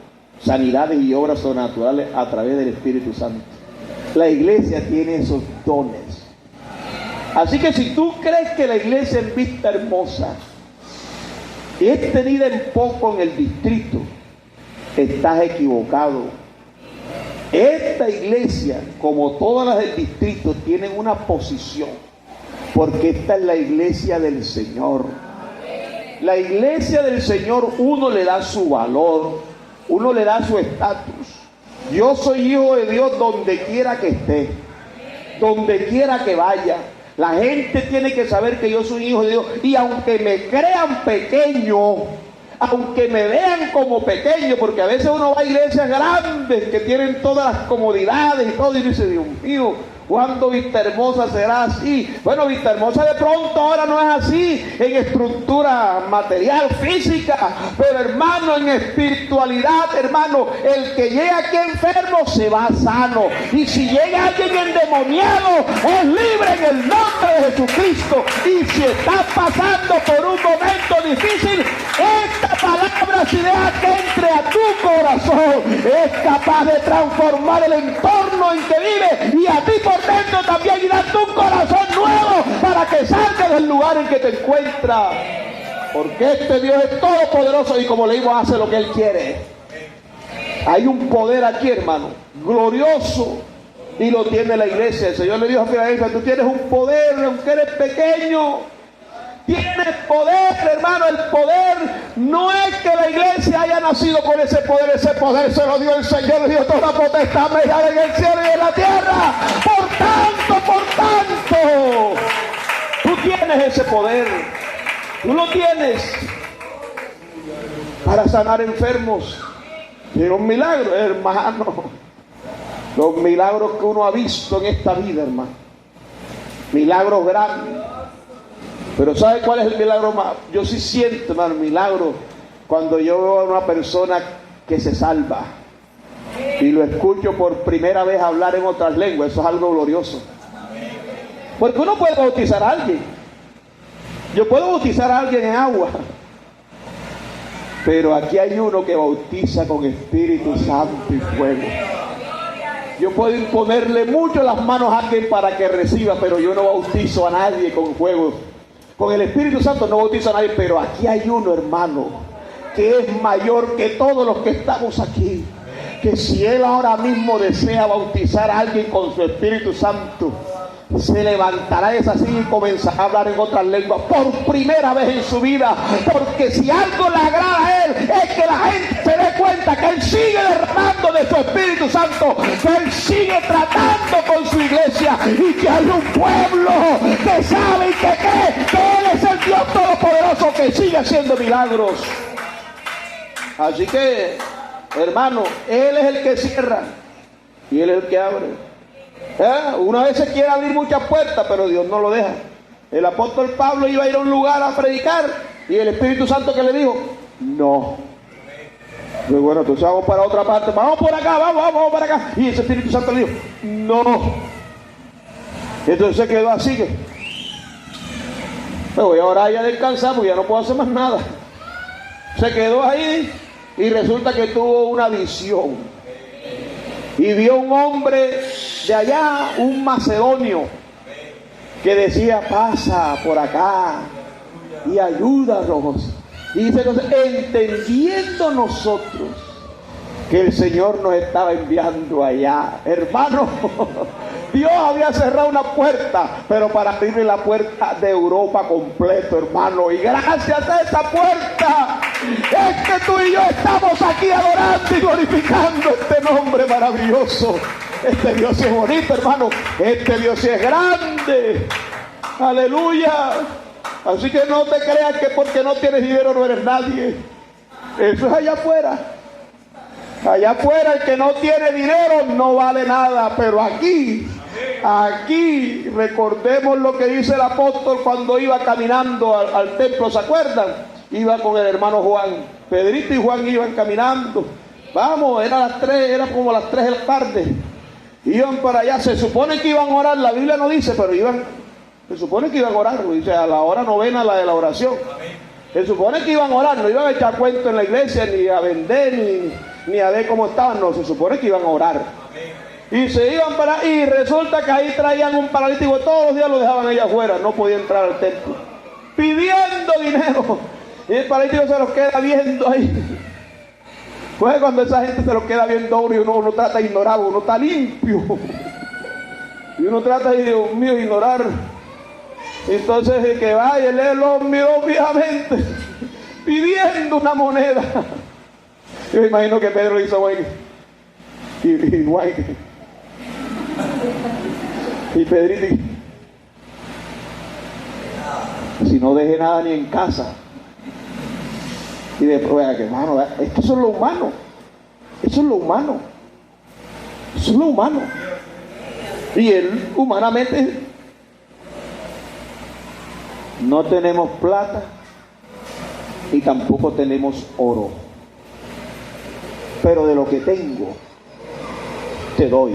sanidades y obras sobrenaturales a través del Espíritu Santo. La iglesia tiene esos dones. Así que si tú crees que la iglesia en Vista Hermosa es tenida en poco en el distrito, estás equivocado. Esta iglesia, como todas las del distrito, tienen una posición, porque esta es la iglesia del Señor. La iglesia del Señor, uno le da su valor, uno le da su estatus. Yo soy hijo de Dios donde quiera que esté, donde quiera que vaya. La gente tiene que saber que yo soy un hijo de Dios. Y aunque me crean pequeño, aunque me vean como pequeño, porque a veces uno va a iglesias grandes que tienen todas las comodidades y todo, y dice, Dios mío, ¿cuándo Vistahermosa será así? Bueno, Vistahermosa de pronto ahora no es así en estructura material, física, pero hermano, en espiritualidad, hermano, el que llega aquí enfermo se va sano, y si llega alguien endemoniado es libre en el nombre de Jesucristo. Y si está pasando por un momento difícil, esta palabra, si deja que entre a tu corazón, es capaz de transformar el entorno en que vive y a ti por dentro también, y darte un corazón nuevo para que salgas del lugar en que te encuentras, porque este Dios es todopoderoso y como leímos, hace lo que Él quiere. Hay un poder aquí, hermano, glorioso, y lo tiene la iglesia. El Señor le dijo a Filadelfia, tú tienes un poder, aunque eres pequeño, tienes poder, hermano. El poder no es que la iglesia haya nacido con ese poder se lo dio el Señor, le dio toda la potestad me da en el cielo y en la tierra. Por tanto, tú tienes ese poder, tú lo tienes para sanar enfermos. Pero un milagro, hermano, los milagros que uno ha visto en esta vida, hermano, milagros grandes. Pero ¿sabe cuál es el milagro más? Yo sí siento, hermano, milagro cuando yo veo a una persona que se salva y lo escucho por primera vez hablar en otras lenguas. Eso es algo glorioso. Porque uno puede bautizar a alguien. Yo puedo bautizar a alguien en agua, pero aquí hay uno que bautiza con Espíritu Santo y fuego. Yo puedo imponerle mucho las manos a alguien para que reciba, pero yo no bautizo a nadie con fuego. Con el Espíritu Santo no bautizo a nadie, pero aquí hay uno, hermano, que es mayor que todos los que estamos aquí. Que si Él ahora mismo desea bautizar a alguien con su Espíritu Santo, se levantará de esa silla y comenzará a hablar en otras lenguas por primera vez en su vida. Porque si algo le agrada a Él, es que la gente se dé cuenta que Él sigue derramando de su Espíritu Santo, que Él sigue tratando con su iglesia, y que hay un pueblo que sabe y que cree que Él es el Dios Todopoderoso que sigue haciendo milagros. Así que, hermano, Él es el que cierra y Él es el que abre. Una vez se quiere abrir muchas puertas, pero Dios no lo deja. El apóstol Pablo iba a ir a un lugar a predicar, y el Espíritu Santo, que le dijo, no. Y bueno, entonces vamos para otra parte, vamos por acá, vamos para acá. Y ese Espíritu Santo le dijo, no. Entonces se quedó así que, me voy a orar y a descansar, porque ya no puedo hacer más nada. Se quedó ahí y resulta que tuvo una visión. Y vio un hombre de allá, un macedonio, que decía, pasa por acá y ayúdanos. Y dice, entendiendo nosotros que el Señor nos estaba enviando allá, hermano, Dios había cerrado una puerta, pero para abrirle la puerta de Europa completo, hermano. Y gracias a esa puerta es que tú y yo estamos aquí adorando y glorificando este nombre maravilloso. Este Dios es bonito, hermano. Este Dios es grande. Aleluya. Así que no te creas que porque no tienes dinero no eres nadie. Eso es allá afuera. Allá afuera el que no tiene dinero no vale nada, pero aquí recordemos lo que dice el apóstol cuando iba caminando al templo, ¿se acuerdan? Iba con el hermano Juan. Pedrito y Juan iban caminando. Vamos, era como las 3 de la tarde. Iban para allá, se supone que iban a orar, la Biblia no dice, pero se supone que iban a orar, dice a la hora novena, la de la oración. Se supone que iban a orar, no iban a echar cuento en la iglesia, ni a vender, ni a ver cómo estaban, no, se supone que iban a orar. Y se iban para, y resulta que ahí traían un paralítico, todos los días lo dejaban allá afuera, no podía entrar al templo, pidiendo dinero. Y el paralítico se los queda viendo ahí. Pues cuando esa gente se los queda viendo y uno trata de ignorar, uno está limpio. Y uno trata de, Dios mío, ignorar. Entonces el que va y él lo miró fijamente, pidiendo una moneda. Yo me imagino que Pedro hizo bueno. Y Pedrito, Si no dejé nada ni en casa. Y después, vea que hermano, esto es lo humano. Eso es lo humano. Eso es lo humano. Y él, humanamente, no tenemos plata y tampoco tenemos oro. Pero de lo que tengo, te doy.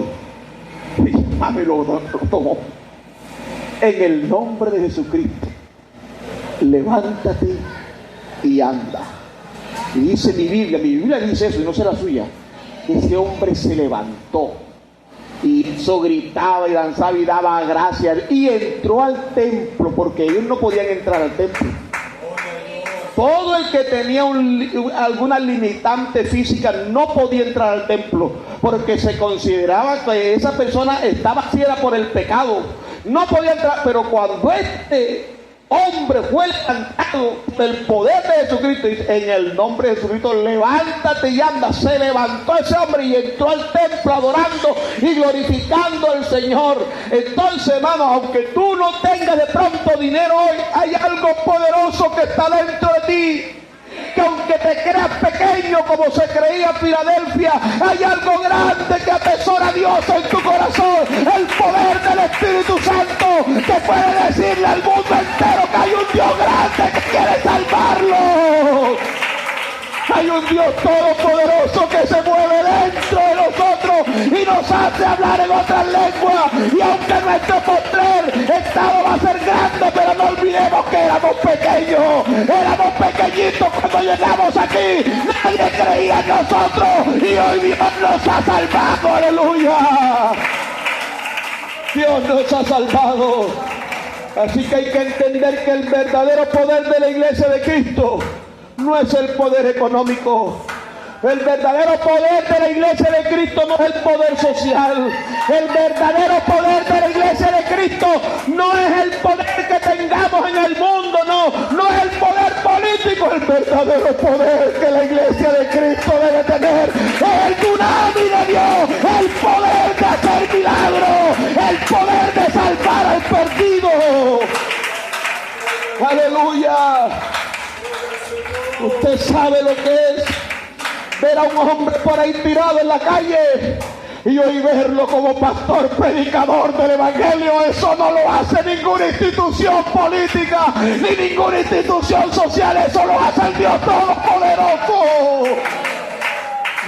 Y a mí lo tomó. En el nombre de Jesucristo, levántate y anda. Y dice mi Biblia dice eso y no sé la suya. Ese hombre se levantó y hizo, gritaba y danzaba y daba gracias y entró al templo, porque ellos no podían entrar al templo. Todo el que tenía alguna limitante física no podía entrar al templo, porque se consideraba que esa persona estaba ciega por el pecado. No podía entrar, pero cuando este hombre fue levantado del poder de Jesucristo, en el nombre de Jesucristo, levántate y anda. Se levantó ese hombre y entró al templo adorando y glorificando al Señor. Entonces, hermano, aunque tú no tengas de pronto dinero hoy, hay algo poderoso que está dentro de ti. Que aunque te creas pequeño como se creía Filadelfia, hay algo grande que atesora Dios en tu corazón. El poder del Espíritu Santo que puede decirle al mundo entero que hay un Dios grande que quiere salvarlo. Hay un Dios todopoderoso que se mueve dentro de nosotros y nos hace hablar en otras lenguas. Y aunque nuestro postrer estado va a ser grande, pero no olvidemos que éramos pequeños. Éramos pequeñitos cuando llegamos aquí. Nadie creía en nosotros y hoy Dios nos ha salvado. ¡Aleluya! Dios nos ha salvado. Así que hay que entender que el verdadero poder de la iglesia de Cristo no es el poder económico. El verdadero poder de la iglesia de Cristo no es el poder social. El verdadero poder de la iglesia de Cristo no es el poder que tengamos en el mundo, no es el poder político. El verdadero poder que la iglesia de Cristo debe tener es el dunamis de Dios, el poder de hacer milagros, el poder de salvar al perdido. ¡Aleluya! Usted sabe lo que es ver a un hombre por ahí tirado en la calle y hoy verlo como pastor, predicador del evangelio. Eso no lo hace ninguna institución política ni ninguna institución social. Eso lo hace el Dios Todopoderoso.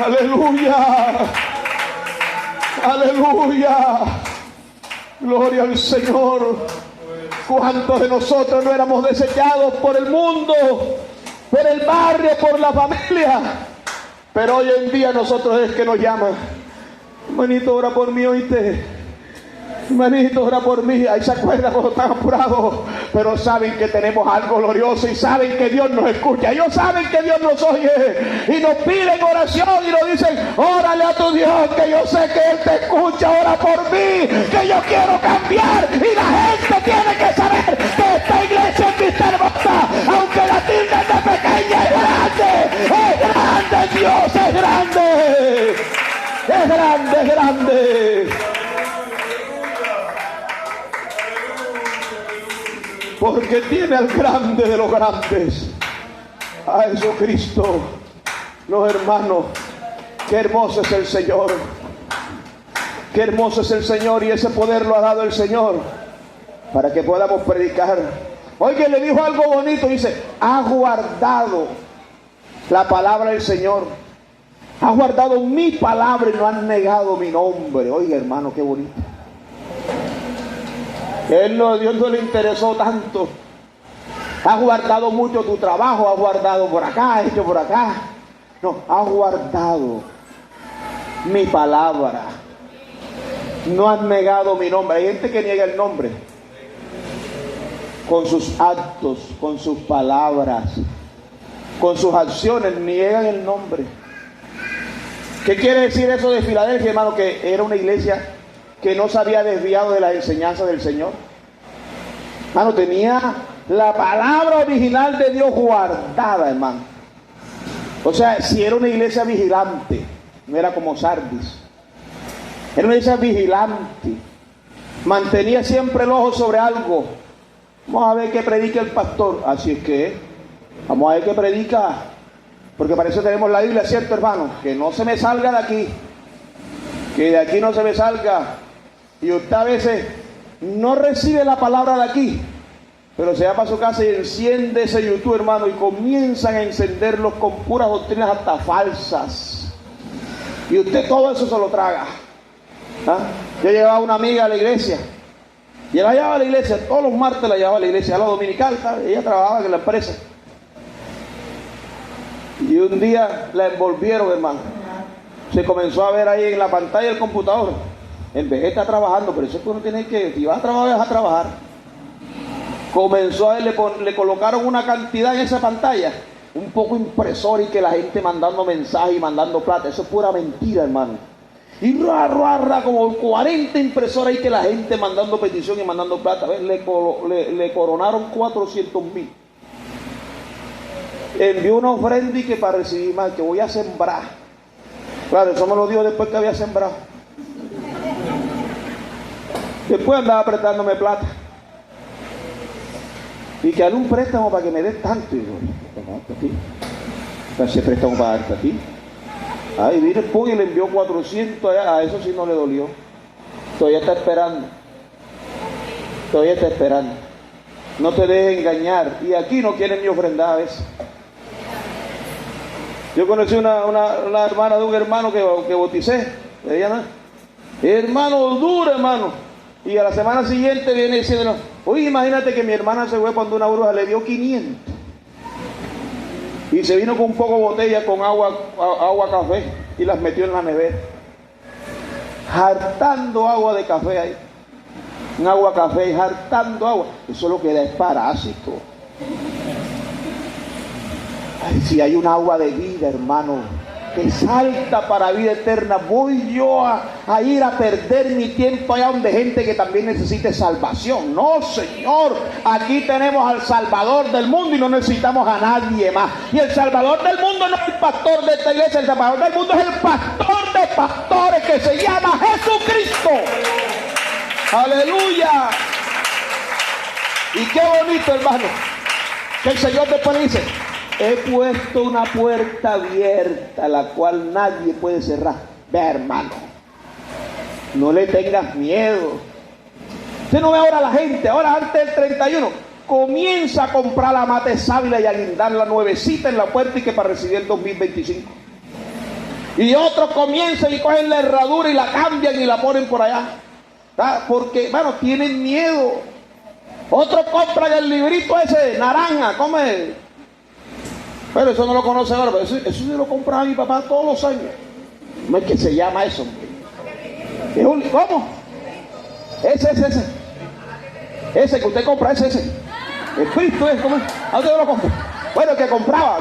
Aleluya, aleluya, gloria al Señor. ¿Cuántos de nosotros no éramos desechados por el mundo, por el barrio, por la familia? Pero hoy en día nosotros es que nos llaman: hermanito, ora por mí, oíste. Hermanito, ora por mí. Ahí se acuerdan cuando están apurados, pero saben que tenemos algo glorioso y saben que Dios nos escucha. Ellos saben que Dios nos oye y nos piden oración y nos dicen: órale a tu Dios, que yo sé que Él te escucha. Ora por mí, que yo quiero cambiar. Y la gente tiene que saber que esta iglesia es Vista Hermosa, aunque la tilden de pequeña, es grande Dios, es grande, es grande, es grande. Porque tiene al grande de los grandes, a Jesucristo. Los hermanos, qué hermoso es el Señor. Qué hermoso es el Señor, y ese poder lo ha dado el Señor para que podamos predicar. Oye, le dijo algo bonito, dice: ha guardado la palabra del Señor. Ha guardado mi palabra y no han negado mi nombre. Oiga, hermano, qué bonito. Dios no le interesó tanto. Ha guardado mucho tu trabajo, ha guardado por acá, hecho por acá. No, ha guardado mi palabra. No han negado mi nombre. Hay gente que niega el nombre con sus actos, con sus palabras, con sus acciones, niegan el nombre. ¿Qué quiere decir eso de Filadelfia, hermano? Que era una iglesia que no se había desviado de las enseñanzas del Señor. Hermano, tenía la palabra original de Dios guardada, hermano. O sea, si era una iglesia vigilante, no era como Sardis. Era una iglesia vigilante. Mantenía siempre el ojo sobre algo. Vamos a ver qué predica el pastor. Así es que vamos a ver qué predica, porque para eso tenemos la Biblia, ¿cierto, hermano? Que no se me salga de aquí, que de aquí no se me salga. Y usted a veces no recibe la palabra de aquí, pero se va para su casa y enciende ese YouTube, hermano, y comienzan a encenderlos con puras doctrinas hasta falsas, y usted todo eso se lo traga. ¿Ah? Yo llevaba una amiga a la iglesia, y la llevaba a la iglesia, todos los martes la llevaba a la iglesia, a la dominical, ¿sabes? Ella trabajaba en la empresa, y un día la envolvieron, hermano. Se comenzó a ver ahí en la pantalla del computador, en vez de estar trabajando, pero eso es que uno tiene que, si vas a trabajar, vas a trabajar. Comenzó a ver, le colocaron una cantidad en esa pantalla, un poco impresor, y que la gente mandando mensajes y mandando plata. Eso es pura mentira, hermano. Y como 40 impresoras y que la gente mandando petición y mandando plata. A ver, le coronaron 400,000. Envió una ofrenda y que para recibir más, que voy a sembrar. Claro, eso me lo dio después que había sembrado. Después andaba apretándome plata. Y que haga un préstamo para que me des tanto. Y yo, ese préstamo para darte a ti. Ay, mire, y le envió 400 a eso sí no le dolió. Todavía está esperando. Todavía está esperando. No te dejes engañar. Y aquí no quieren ni ofrendar a veces. Yo conocí una hermana de un hermano que bauticé. Ella no. Hermano duro, hermano. Y a la semana siguiente viene diciendo, oye, imagínate que mi hermana se fue cuando una bruja le dio 500. Y se vino con un poco de botella con agua café y las metió en la nevera. Hartando agua de café ahí. Un agua café, hartando agua. Eso lo que da es parásito. Ay, si hay un agua de vida, hermano, que salta para vida eterna, voy yo a ir a perder mi tiempo allá donde gente que también necesite salvación. No, Señor, aquí tenemos al Salvador del mundo y no necesitamos a nadie más. Y el Salvador del mundo no es el pastor de esta iglesia, el Salvador del mundo es el pastor de pastores que se llama Jesucristo. Aleluya. Y qué bonito, hermano, que el Señor después le dice, he puesto una puerta abierta, la cual nadie puede cerrar. Ve, hermano, no le tengas miedo. Usted no ve ahora a la gente, ahora antes del 31, comienza a comprar la mata de sábila y a guindarla nuevecita en la puerta y que para recibir el 2025. Y otros comienzan y cogen la herradura y la cambian y la ponen por allá. ¿Ah? Porque, hermano, tienen miedo. Otros compran el librito ese, naranja, ¿cómo es? Pero eso no lo conoce ahora, pero eso sí lo compraba mi papá todos los años. ¿Cómo es que se llama eso? ¿Cómo? Ese. Ese que usted compra, ese. El Cristo es, ¿cómo es? ¿A usted no lo compra? Bueno, el que compraba.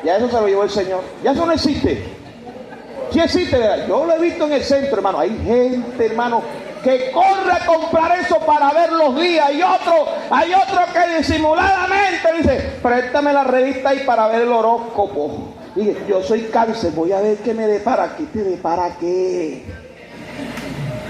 Ya eso se lo llevó el Señor. Ya eso no existe. Sí existe, ¿verdad? Yo lo he visto en el centro, hermano. Hay gente, hermano, que corre a comprar eso para ver los días. Hay otro que disimuladamente dice, préstame la revista ahí para ver el horóscopo. Dije, yo soy Cáncer, voy a ver qué me depara. ¿Qué te depara qué?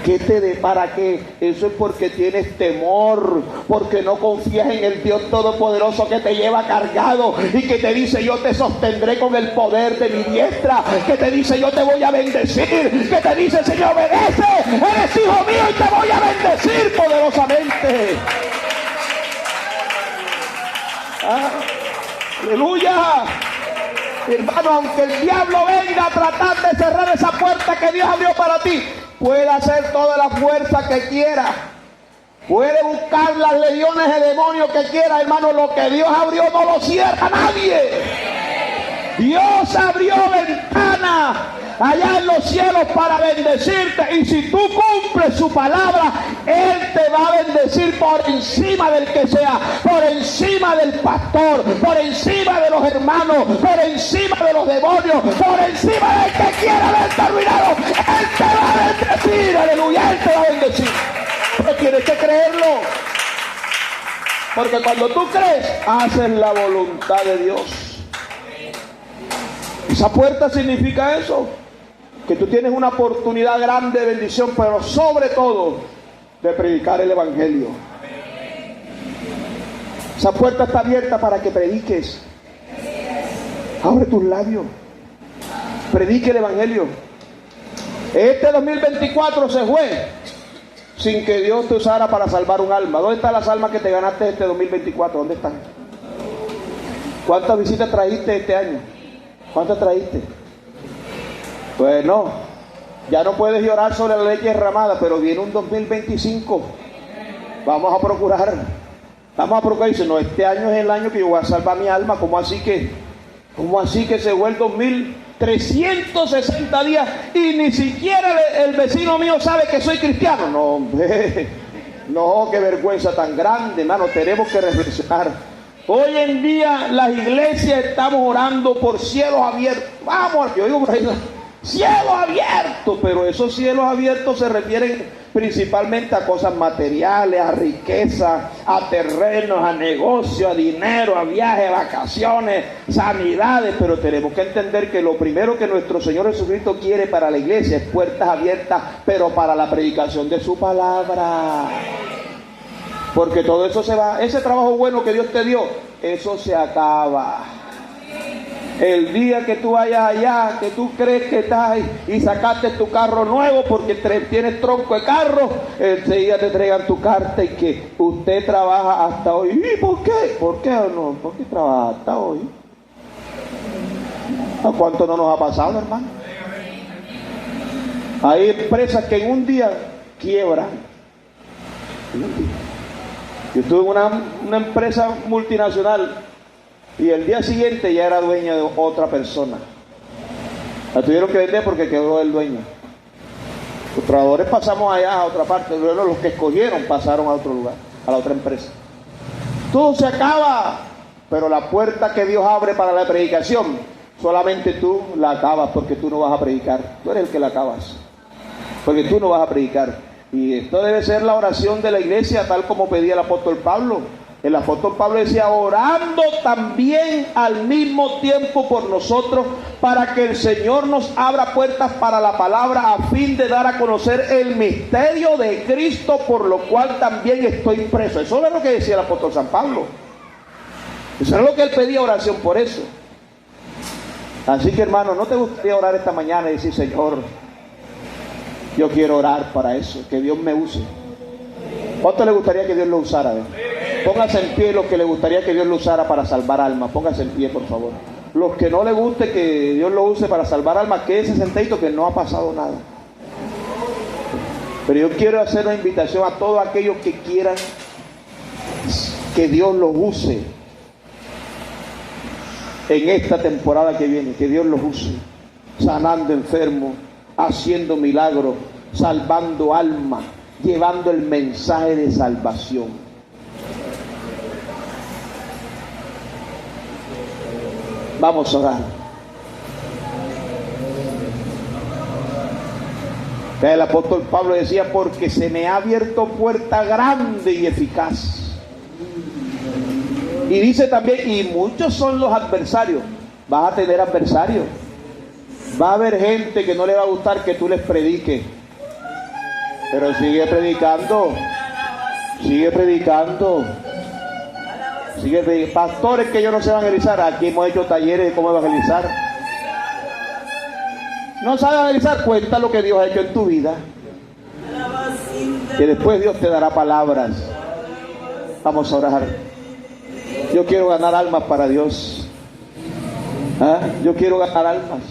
¿Qué te depara qué? Eso es porque tienes temor, porque no confías en el Dios Todopoderoso que te lleva cargado y que te dice, yo te sostendré con el poder de mi diestra, que te dice, yo te voy a bendecir, que te dice, Señor, obedece, eres hijo mío y te voy a bendecir poderosamente. Aleluya. Hermano, aunque el diablo venga a tratar de cerrar esa puerta que Dios abrió para ti, puede hacer toda la fuerza que quiera, puede buscar las legiones de demonios que quiera, hermano, lo que Dios abrió no lo cierra nadie. Dios abrió ventana allá en los cielos para bendecirte, y si tú cumples su palabra, Él te va a bendecir por encima del que sea, por encima del pastor, por encima de los hermanos, por encima de los demonios, por encima del que quiera verte arruinado. Él te va a bendecir, aleluya, Él te va a bendecir. Pero tienes que creerlo, porque cuando tú crees, haces la voluntad de Dios. Esa puerta significa eso, que tú tienes una oportunidad grande de bendición, pero sobre todo de predicar el Evangelio. Esa puerta está abierta para que prediques. Abre tus labios. Predique el evangelio. Este 2024 se fue sin que Dios te usara para salvar un alma. ¿Dónde están las almas que te ganaste este 2024? ¿Dónde están? ¿Cuántas visitas trajiste este año? ¿Cuántas trajiste? Pues no, ya no puedes llorar sobre la leche derramada, pero viene un 2025. Vamos a procurar. Dice, no, este año es el año que yo voy a salvar mi alma. ¿Cómo así que se fue el 2360 días y ni siquiera el vecino mío sabe que soy cristiano? No, hombre, no, qué vergüenza tan grande, hermano. Tenemos que reflexionar. Hoy en día las iglesias estamos orando por cielos abiertos. Vamos, yo digo por ahí, cielos abiertos, pero esos cielos abiertos se refieren principalmente a cosas materiales, a riqueza, a terrenos, a negocios, a dinero, a viajes, vacaciones, sanidades. Pero tenemos que entender que lo primero que nuestro Señor Jesucristo quiere para la iglesia es puertas abiertas, pero para la predicación de su palabra. Porque todo eso se va, ese trabajo bueno que Dios te dio, eso se acaba. El día que tú vayas allá, que tú crees que estás ahí y sacaste tu carro nuevo porque tienes tronco de carro, enseguida te entregan tu carta y que usted trabaja hasta hoy. ¿Y por qué? ¿Por qué no? ¿Por qué trabaja hasta hoy? ¿A cuánto no nos ha pasado, hermano? Hay empresas que en un día quiebran. Yo estuve en una empresa multinacional y el día siguiente ya era dueña de otra persona. La tuvieron que vender porque quedó el dueño. Los trabajadores pasamos allá a otra parte, luego los que escogieron pasaron a otro lugar, a la otra empresa. Todo se acaba, pero la puerta que Dios abre para la predicación, solamente tú la acabas porque tú no vas a predicar. Tú eres el que la acabas, porque tú no vas a predicar. Y esto debe ser la oración de la iglesia, tal como pedía el apóstol Pablo. El apóstol Pablo decía, orando también al mismo tiempo por nosotros, para que el Señor nos abra puertas para la palabra, a fin de dar a conocer el misterio de Cristo, por lo cual también estoy preso. Eso es lo que decía el apóstol San Pablo. Eso es lo que él pedía, oración por eso. Así que, hermano, ¿no te gustaría orar esta mañana y decir, Señor, yo quiero orar para eso, que Dios me use? ¿Cuánto le gustaría que Dios lo usara? Póngase en pie los que le gustaría que Dios lo usara para salvar almas. Póngase en pie, por favor. Los que no le guste que Dios lo use para salvar almas, quédese sentadito que no ha pasado nada. Pero yo quiero hacer una invitación a todos aquellos que quieran que Dios los use en esta temporada que viene. Que Dios los use sanando enfermos, haciendo milagros, salvando almas, llevando el mensaje de salvación. Vamos a orar. El apóstol Pablo decía, porque se me ha abierto puerta grande y eficaz. Y dice también, y muchos son los adversarios. Vas a tener adversarios. Va a haber gente que no le va a gustar que tú les prediques. Pero sigue predicando. Sigue predicando. Pastores que ellos no se evangelizar. Aquí hemos hecho talleres de cómo evangelizar. No sabes evangelizar, cuenta lo que Dios ha hecho en tu vida, que después Dios te dará palabras. Vamos a orar. Yo quiero ganar almas para Dios. Yo quiero ganar almas.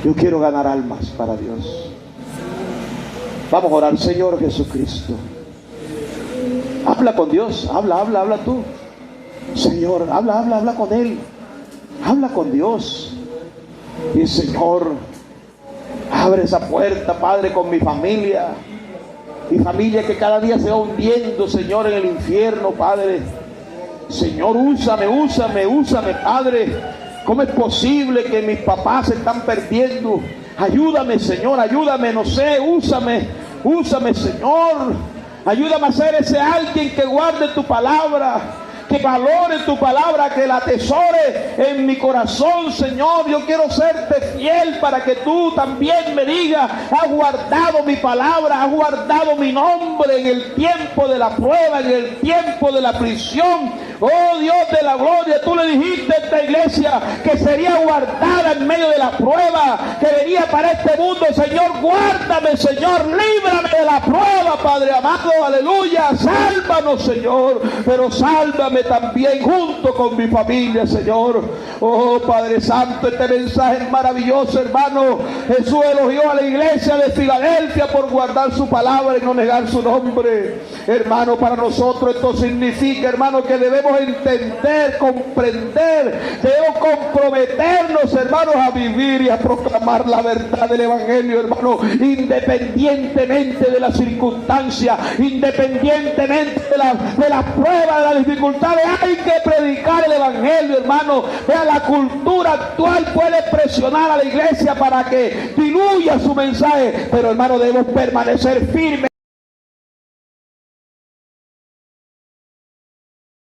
Yo quiero ganar almas para Dios. Vamos a orar. Señor Jesucristo, habla con Dios. Habla tú. Señor, habla con Él. Habla con Dios. Y Señor, abre esa puerta, Padre, con mi familia. Mi familia que cada día se va hundiendo, Señor, en el infierno, Padre. Señor, úsame, Padre. ¿Cómo es posible que mis papás se están perdiendo? Ayúdame, Señor, ayúdame, no sé, úsame, Señor. Ayúdame a ser ese alguien que guarde tu palabra, que valore tu palabra, que la atesore en mi corazón, Señor. Yo quiero serte fiel para que tú también me digas, has guardado mi palabra, has guardado mi nombre en el tiempo de la prueba, en el tiempo de la prisión. Oh Dios de la gloria, tú le dijiste a esta iglesia que sería guardada en medio de la prueba que venía para este mundo. Señor, guárdame, Señor, líbrame de la prueba, Padre amado, aleluya. Sálvanos, Señor, pero sálvame también junto con mi familia, Señor. Oh Padre Santo, este mensaje es maravilloso, hermano. Jesús elogió a la iglesia de Filadelfia por guardar su palabra y no negar su nombre. Hermano, para nosotros esto significa, hermano, que debemos entender, comprender, debemos comprometernos, hermanos, a vivir y a proclamar la verdad del evangelio, hermano, independientemente de las circunstancias, independientemente de la prueba, de las dificultades. Hay que predicar el evangelio, hermano. Vea, la cultura actual puede presionar a la iglesia para que diluya su mensaje, pero hermano, debemos permanecer firmes.